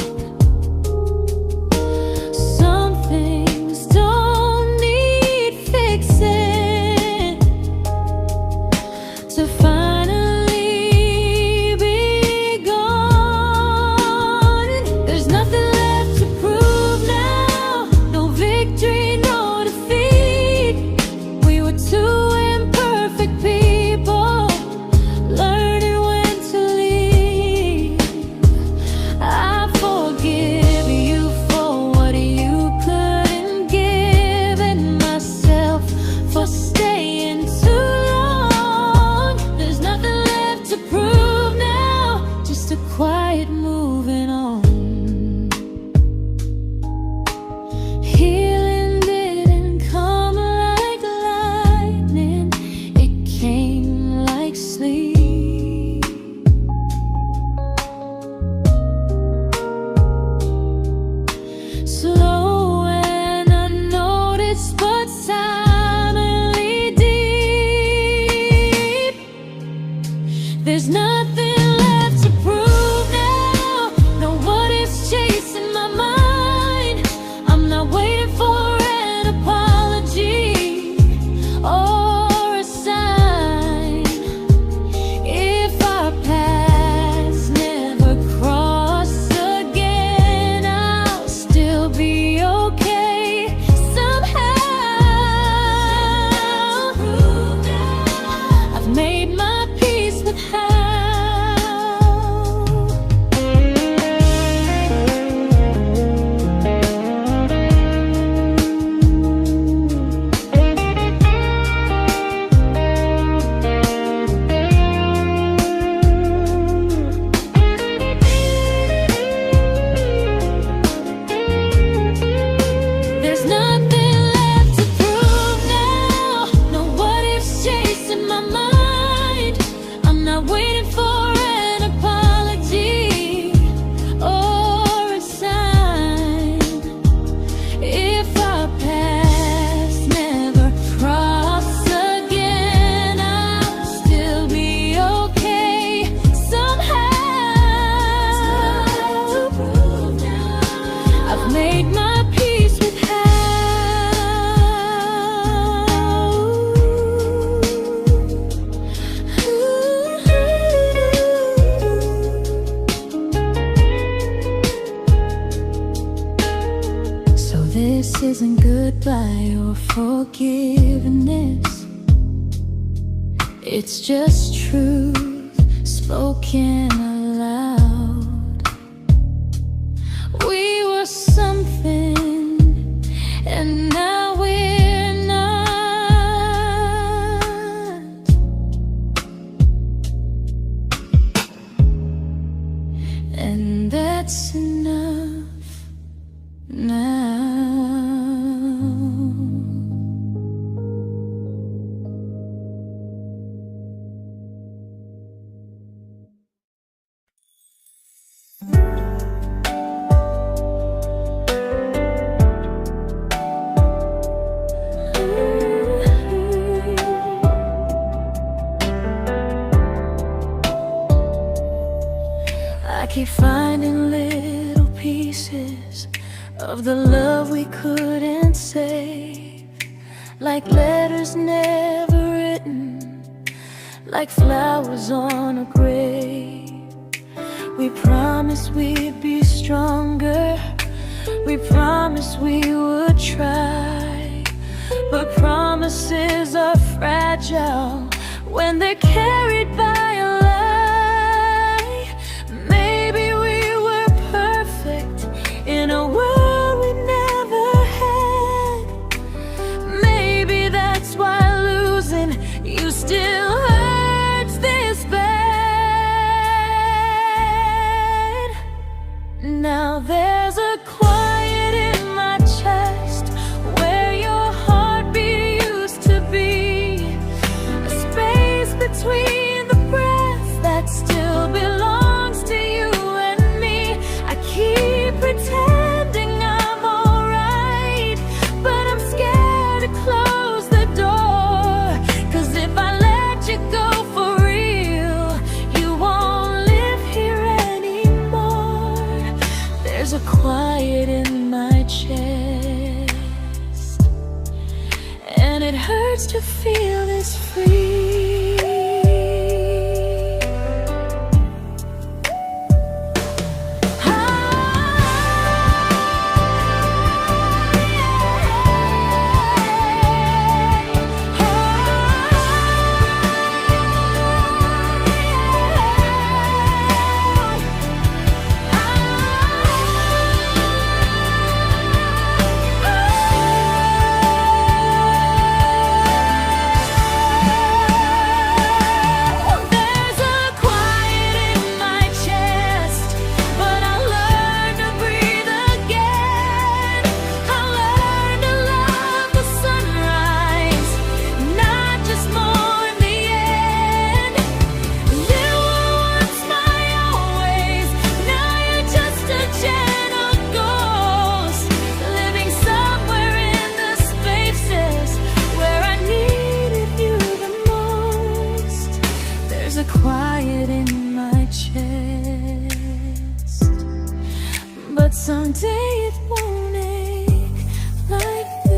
This isn't goodbye or forgiveness. It's just truth spoken aloud. We were something, and now we're not. And that's enough now. I keep finding little pieces of the love we couldn't save, like letters never written, like flowers on a grave. We promised we'd be stronger, we promised we would try, but promises are fragile when they're carried by a lie. Maybe we were perfect in a world we never had. Maybe that's why losing you still hurts this bad. Now there's a quiet in my chest where your heartbeat used to be, a space between the breaths that still belongs to you and me. I keep pretending I'm alright, but I'm scared to close the door, 'cause if I let you go for real, you won't live here anymore. There's a quiet in my chest, and it hurts to feel this free. Quiet in my chest, but someday it won't ache like this.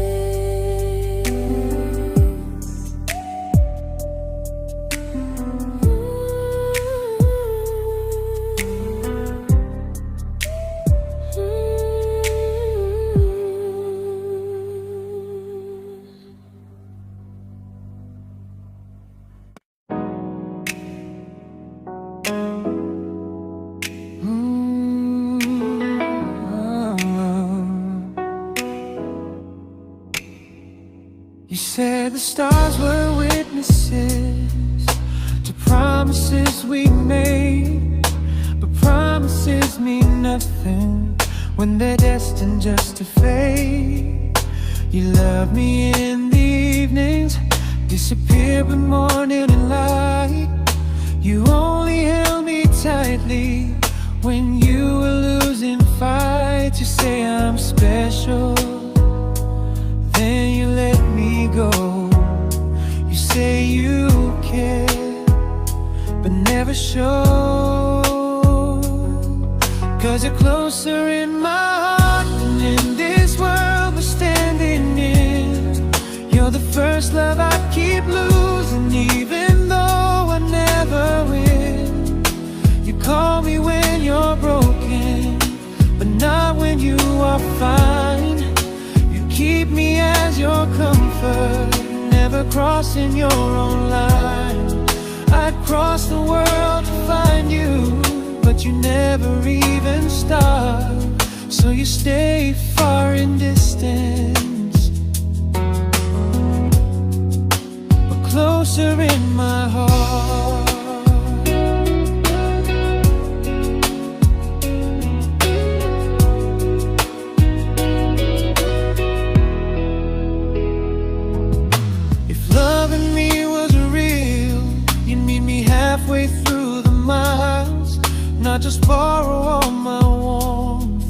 You said the stars were witnesses to promises we made, but promises mean nothing when they're destined just to fade. You love me in the evenings, disappear but morning and light. You only held me tightly when you were losing fights. You say I'm special, then you let me go. You say you care, but never show, 'cause you're closer in my heart than in this world we're standing in. You're the first love I keep losing, even though I never win. You call me when you're broken, but not when you are fine. You prefer never crossing your own line. I'd cross the world to find you, but you never even start. So you stay far in distance, but closer in my heart. Halfway through the miles, not just borrow all my warmth,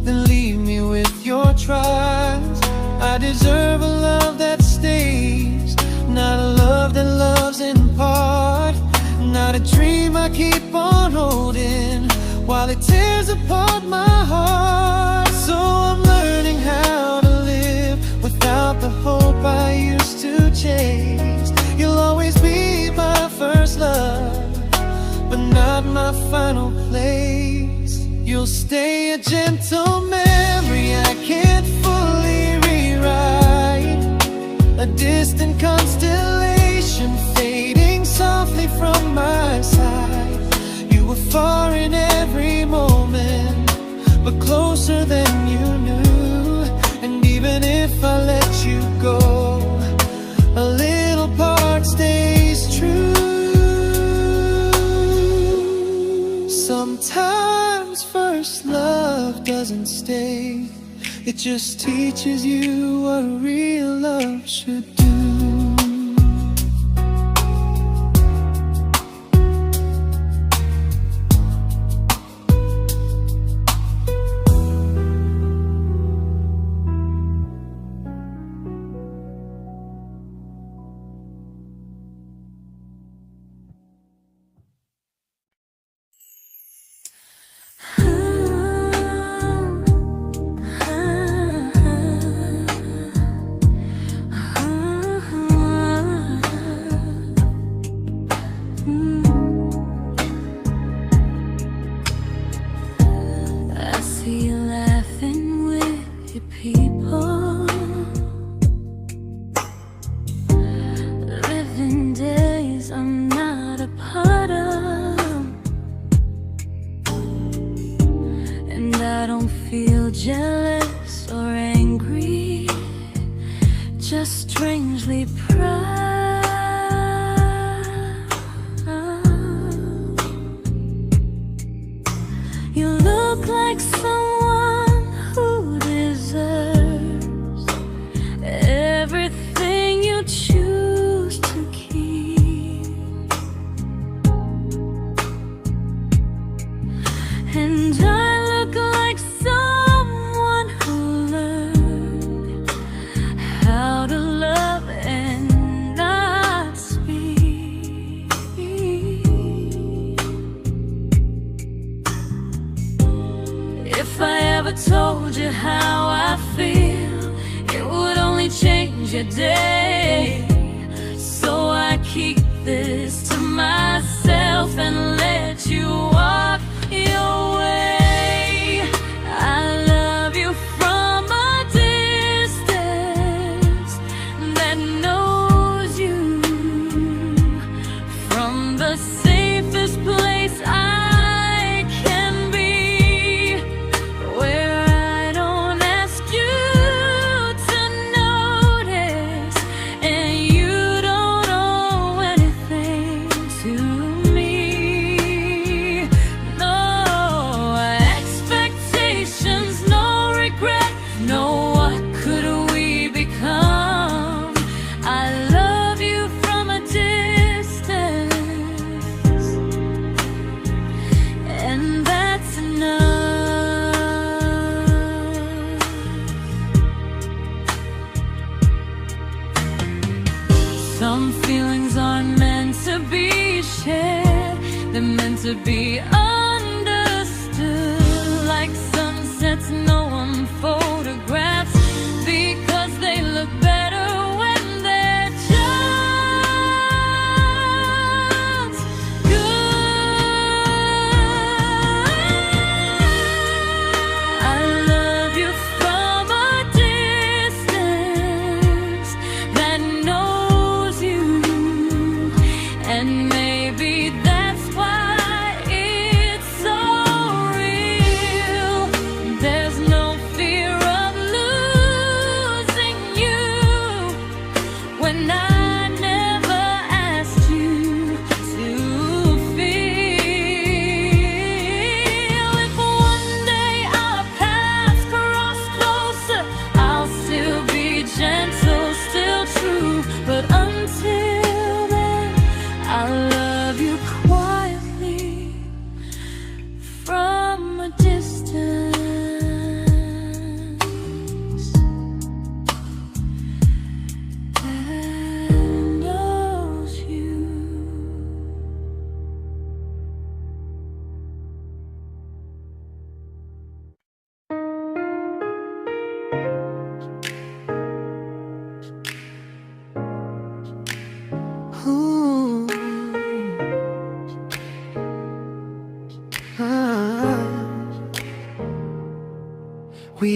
then leave me with your trials. I deserve a love that stays, not a love that loves in part, not a dream I keep on holding while it tears apart my heart. So I'm learning how to live without the hope I used to chase. You'll always be my first love, but not my final place. You'll stay a gentle memory I can't fully rewrite, a distant constellation fading softly from my side. You were far in every moment, but closer than you knew. And even if I let you go, a little part stays true. Sometimes first love doesn't stay, it just teaches you what real love should do. Jealous or angry, just strangely proud. You look like someone who deserves everything you choose to keep. And I look like someone who learned how to love and not speak. If I ever told you how I feel, it would only change your day. So I keep this to myself and let you walk your way. I love you from a distance that knows you, from the safest place I can be, where I don't ask you to notice and you don't owe anything to me. No expectations, no regret, no what could we become. I love you from a distance, and that's enough. Some feelings aren't meant to be shared, they're meant to be understood. Like sunsets no one photographs, because they look better when they're just good. I love you from a distance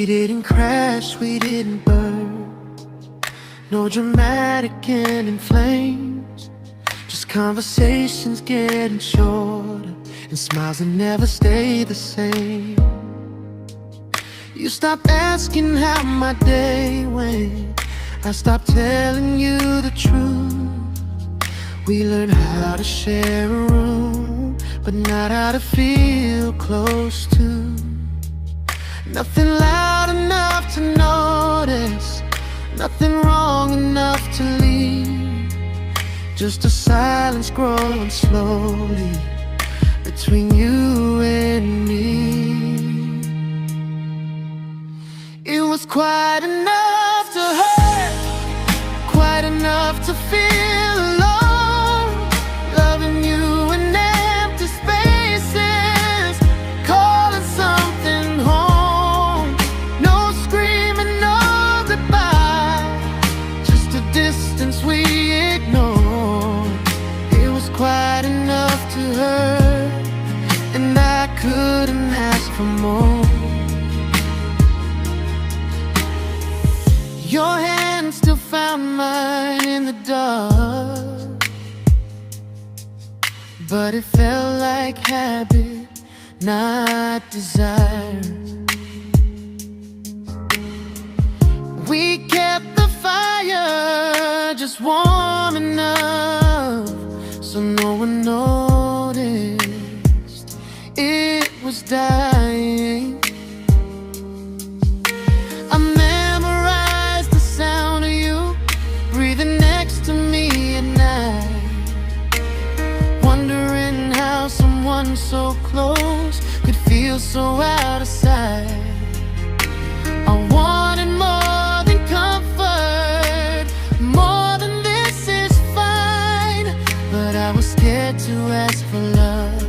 We didn't crash, we didn't burn. No dramatic end in flames. Just conversations getting shorter, and smiles that never stay the same. You stopped asking how my day went. I stopped telling you the truth. We learned how to share a room, but not how to feel close to. Nothing loud enough to notice, nothing wrong enough to leave. Just a silence growing slowly between you and me. It was quite enough to hurt, quite enough to feel alone. Loving you in empty spaces, calling something home. No screaming, no goodbye, just a distance we ignored. It was quite enough to hurt, and I couldn't ask for more. Your hand still found mine in the dark, but it felt like habit, not desire. We kept the fire just warm enough so no one noticed it was dying. I memorized the sound of you breathing next to me at night, wondering how someone so close could feel so out of sight. I wanted more than comfort, more than this is fine, but I was scared to ask for love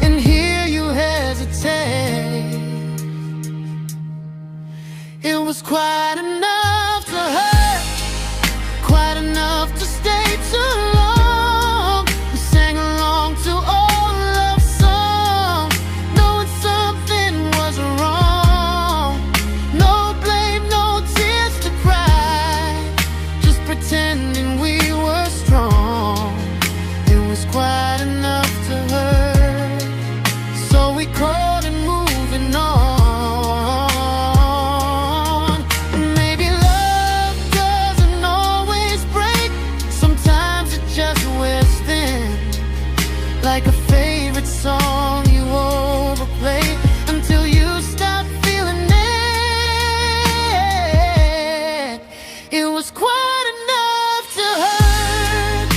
and hear you hesitate. It was quite enough to hurt, quite enough to stay too long. We sang along to old love songs, knowing something was wrong. No blame, no tears to cry, just pretending we were strong. It was quite enough to hurt, so we crawled and moving on. Like a favorite song you overplay until you stop feeling it. It was quite enough to hurt.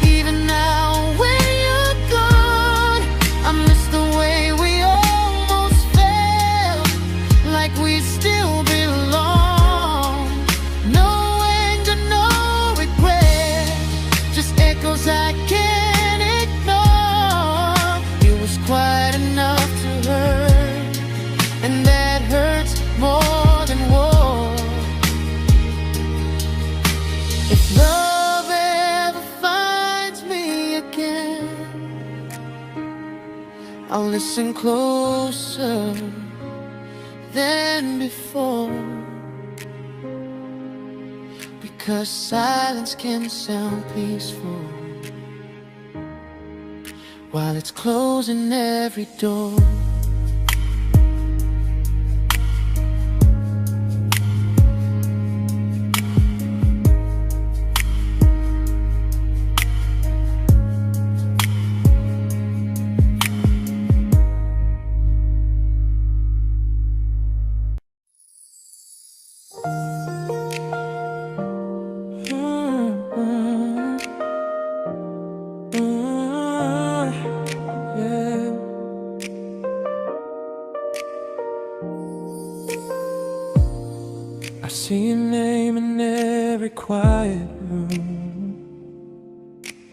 Even now when you're gone, I miss the way we almost felt, like we still belong. No anger, no regret, just echoes I can't ignore. It was quite enough to hurt, and that hurts more than war. If love ever finds me again, I'll listen closer than before, because silence can sound peaceful while it's closing every door. I see your name in every quiet room,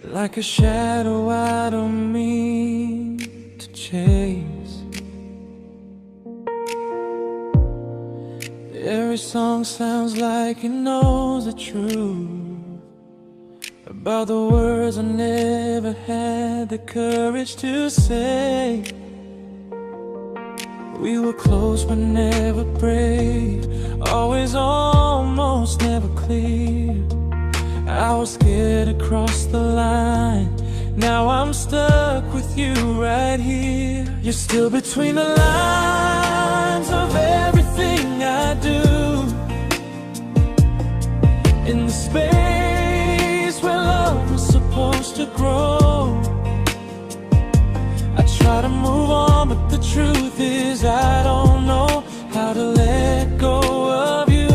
like a shadow I don't mean to chase. Every song sounds like it knows the truth about the words I never had the courage to say. We were close but never brave, always almost never clear. I was scared to cross the line, now I'm stuck with you right here. You're still between the lines of everything I do, in the space where love was supposed to grow. I try to move on, but the truth is I don't know how to let go of you.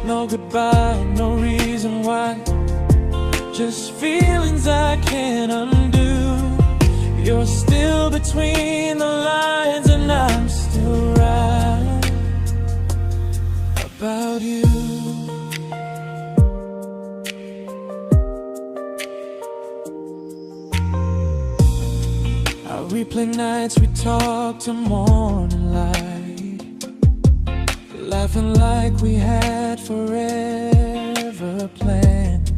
No goodbye, no reason why, just feelings I can't undo. You're still between the lines and I'm still right about you. I replay nights we talk to morning light, laughing like we had forever planned.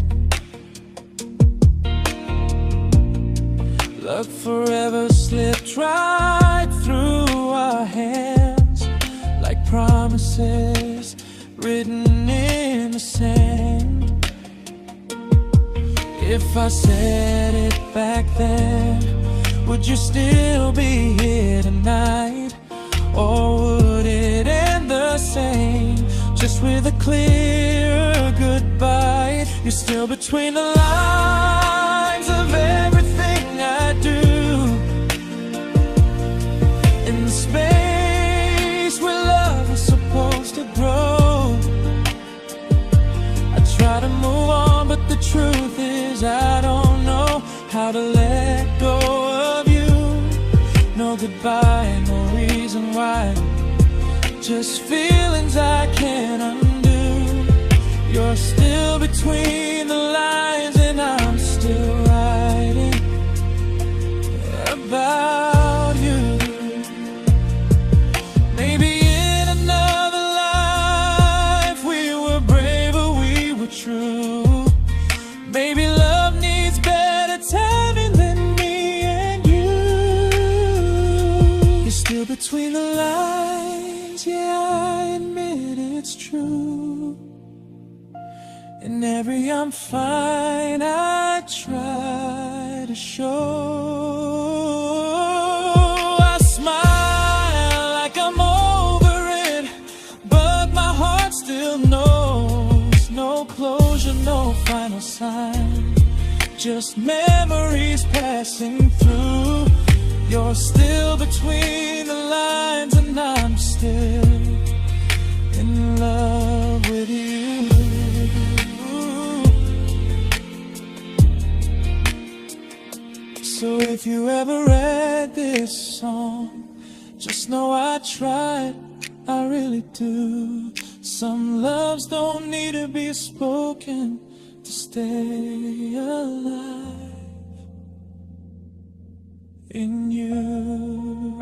Luck forever slipped right through our hands, like promises written in the sand. If I said it back then, would you still be here tonight? Or would it end the same, just with a clear goodbye? You're still between the lines of everything I do, in the space where love is supposed to grow. I try to move on, but the truth is I don't know how to let go of you. No goodbye, no reason why, just feelings I can't undo. You're still between the lines and I'm still writing about you. Maybe in another life we were braver, we were true. Maybe love needs better timing than me and you. You're still between the lines, yeah, I admit it's true. In every I'm fine I try to show. I smile like I'm over it, but my heart still knows. No closure, no final sign, just memories passing through. You're still between the lines and I'm still in love with you. So if you ever read this song, just know I tried, I really do. Some loves don't need to be spoken to stay alive in you.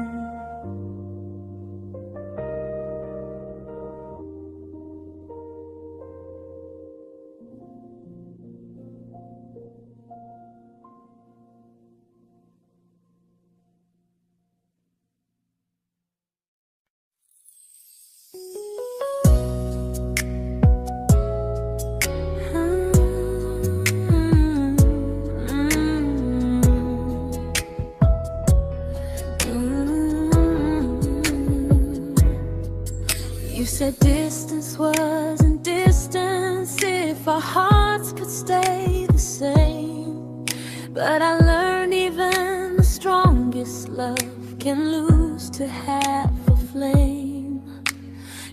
You said distance wasn't distance if our hearts could stay the same. But I learned even the strongest love can lose to half a flame.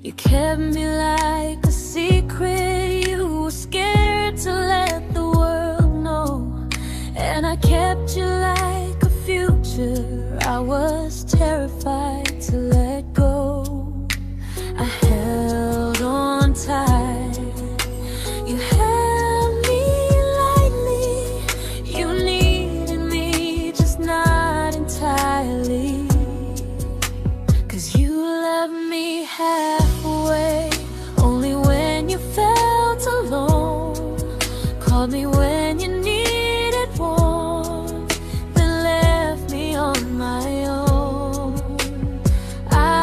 You kept me like a secret, you were scared to let the world know. And I kept you like a future, I was terrified to let go. I held on tight, you held me lightly. You needed me, just not entirely. 'Cause you loved me halfway, only when you felt alone. Called me when you needed warmth, then left me on my own. I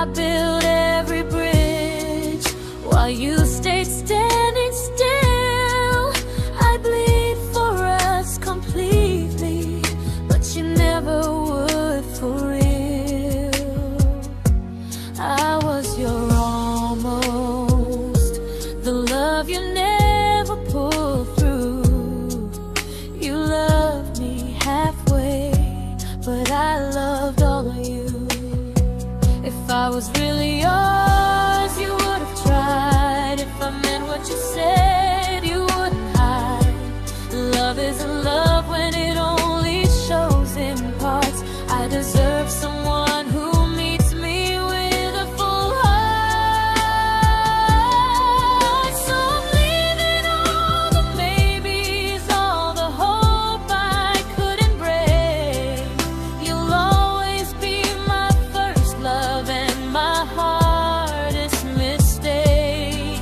you stayed standing still. I bleed for us completely, but you never would for real. I was your almost, the love you never pulled through. You loved me halfway, but I loved all of you. If I was really yours, you would have tried. If I meant what you said, you wouldn't hide. Love isn't love when it only shows in parts. I deserve someone who meets me with a full heart. So I'm leaving all the maybes, all the hope I couldn't break. You'll always be my first love and my hardest mistake.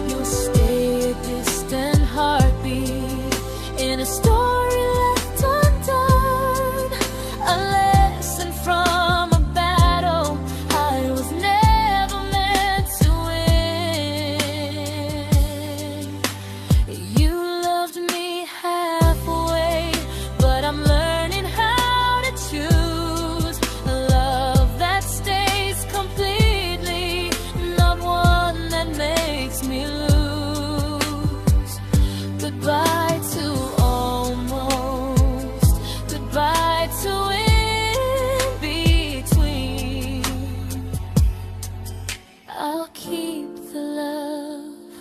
You'll stay a distant heartbeat in a story left undone, a lesson from a battle I was never meant to win. You loved me halfway, but I'm learning how to choose a love that stays completely, not one that makes me lose. Goodbye to almost, goodbye to in between. I'll keep the love,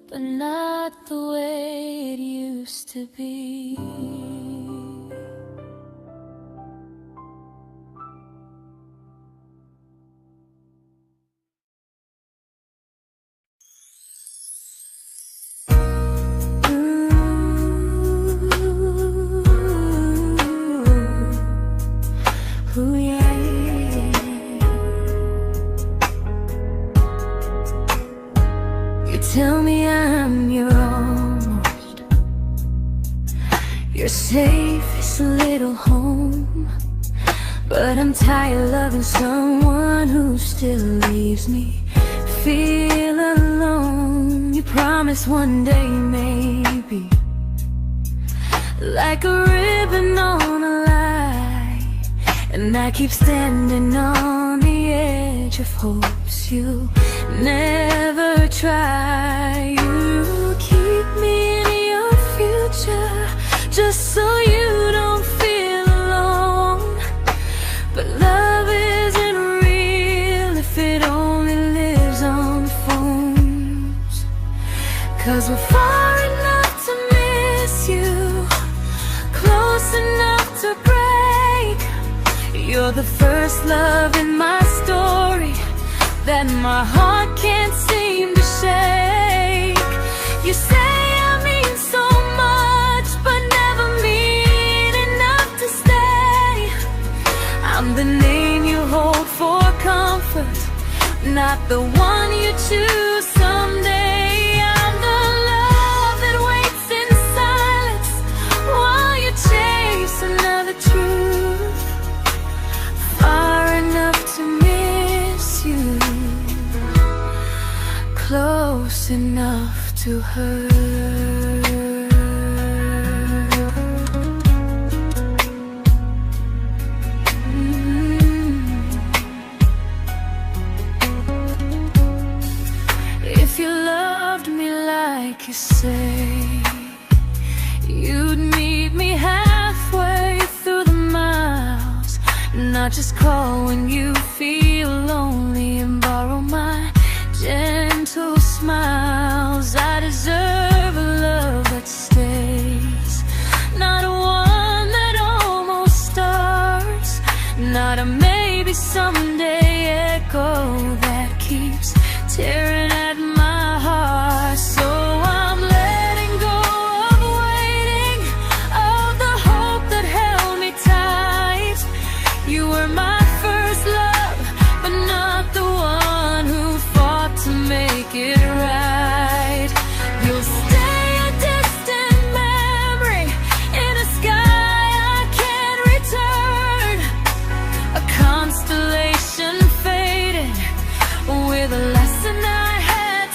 but not the way it used to be. Ooh, yeah, yeah. You tell me I'm your almost, your safest little home, but I'm tired loving someone who still leaves me feel alone. You promise one day maybe, like a ribbon on a line, and I keep standing on the edge of hopes you never try. You keep me in your future just so you don't feel alone. But love isn't real if it only lives on phones. 'Cause we're far enough to miss you, close enough to break. You're the first love in my story that my heart can't seem to shake. You say I mean so much, but never mean enough to stay. I'm the name you hold for comfort, not the one you choose someday. I'm the love that waits in silence while you chase another truth. Far enough to miss you, close enough to hurt. If you loved me like you say, you'd meet me halfway through the miles, not just call when you feel lonely and borrow my gentle smiles. I deserve a love that stays, not one that almost starts, not a maybe someday echo that keeps tearing at my heart. So I'm letting go of waiting, of the hope that held me tight. You were my first love, but not the one who fought to make it right. You'll stay a distant memory in a sky I can't return, a constellation faded with a lesson I had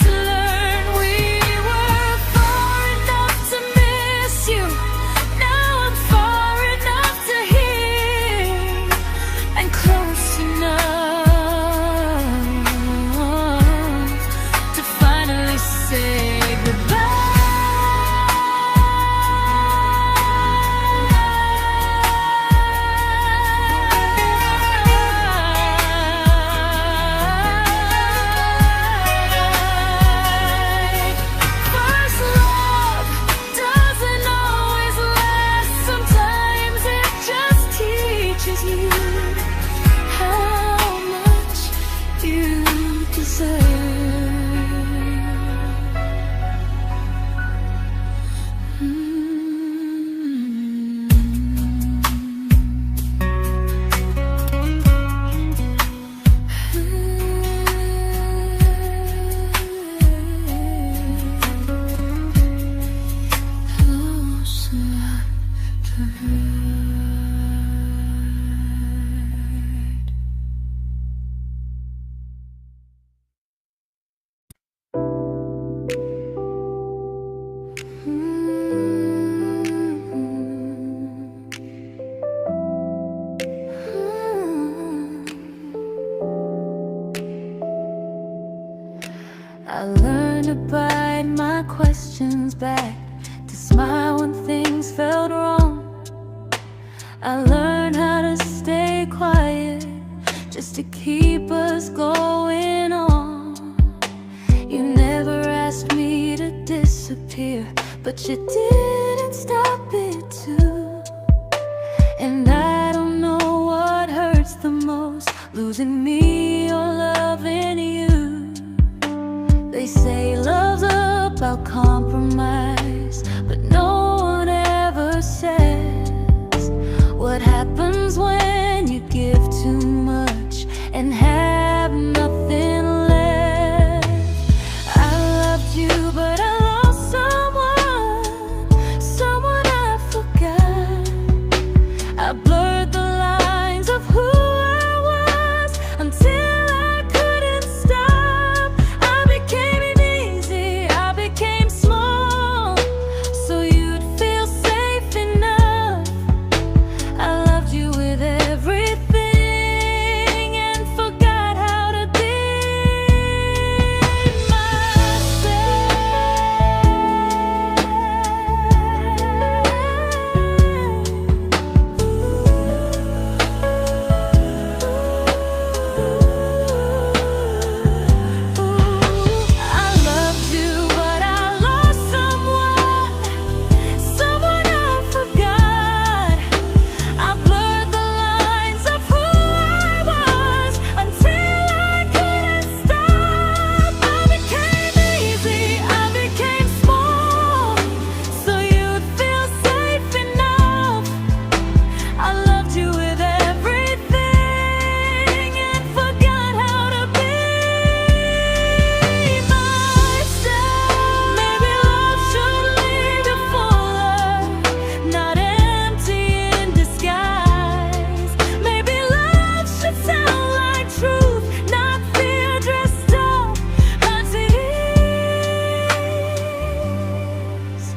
I learned to bite my questions back, to smile when things felt wrong. I learned how to stay quiet, just to keep us going on. You never asked me to disappear, but you didn't stop it too. And I don't know what hurts the most, losing me or loving you. They say love's about compromise, but no one ever says what happens when you give too much and have nothing left. I loved you, but I lost someone I forgot. I blurred the lines of who I was until I couldn't stop. I became easy, I became small, so you'd feel safe enough. I loved you with everything and forgot how to be I loved you, but I lost someone I forgot. I blurred the lines of who I was until I couldn't stop. I became easy, I became small, so you'd feel safe enough. I loved you with everything and forgot how to be myself. Maybe love should leave you fuller, not empty in disguise. Maybe love should sound like truth, not fear dressed up as it is.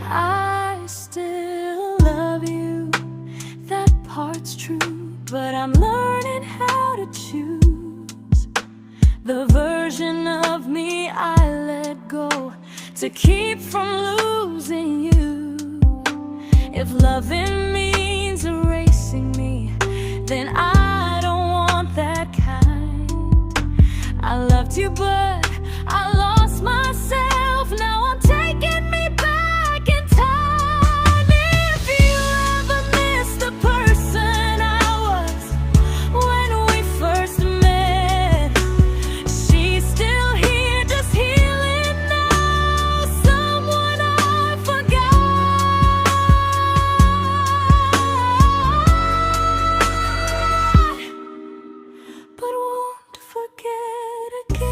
I still love you, that part's true, but I'm learning how to choose the version of me I let go to keep from losing you. If loving means erasing me, then I don't want that kind. I loved you, but I lost myself. Now I'm taking me back in time. If you ever miss the person I was when we first met, she's still here, just healing now. Someone I forgot, but won't forget again.